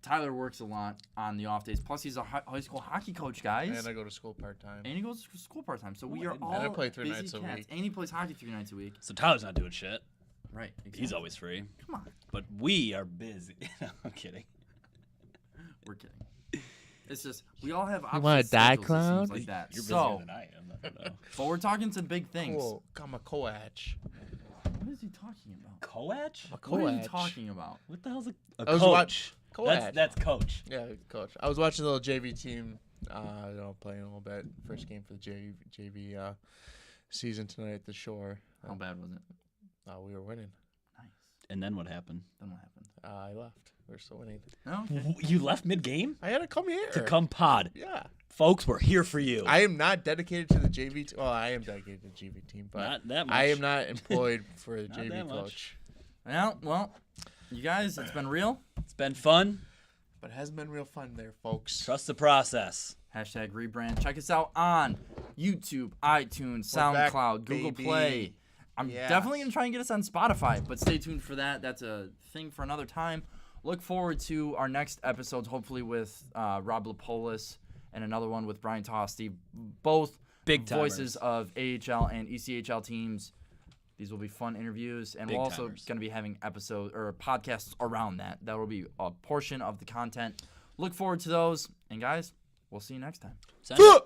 Tyler works a lot on the off days. Plus, he's a high school hockey coach, guys. And I go to school part-time. And he goes to school part-time. So we I are didn't know. all And I play 3 busy nights a cats. week. And he plays hockey 3 nights a week. So Tyler's not doing shit. Right. Exactly. He's always free. Come on. But we are busy. No, I'm kidding. We're kidding. It's just, we all have You wanna opposite die, schedules, it clown? seems like that. You're So, busier than I am. I don't know. but we're talking some big things. Cool. I'm a coach. What is he talking about? Coach? What are you talking about? What the hell's a I was coach? Coach. That's coach. Yeah, coach. I was watching the little JV team, playing a little bit. First game for the JV season tonight at the Shore. How bad was it? We were winning. Nice. And then what happened? Then what happened? I left. We're still winning. Oh, okay. You left mid-game I had to come here. to come pod. Yeah. Folks, we're here for you. I am not dedicated to the JV team. Well, I am dedicated to the JV team, but Not that much. I am not employed for a Not JV that much. coach. Well, you guys, it's been real. It's been fun. But it has been real fun there, folks. Trust the process. Hashtag rebrand. Check us out on YouTube, iTunes, We're back, SoundCloud, Google baby. Play. I'm Yes. definitely going to try and get us on Spotify, but stay tuned for that. That's a thing for another time. Look forward to our next episodes, hopefully with Rob Lapolis and anotty one with Brian Tosti. Both Big voices timers. of AHL and ECHL teams. These will be fun interviews, and Big we're also timers. going to be having episodes or podcasts around that. That will be a portion of the content. Look forward to those, and guys, we'll see you next time. Send it.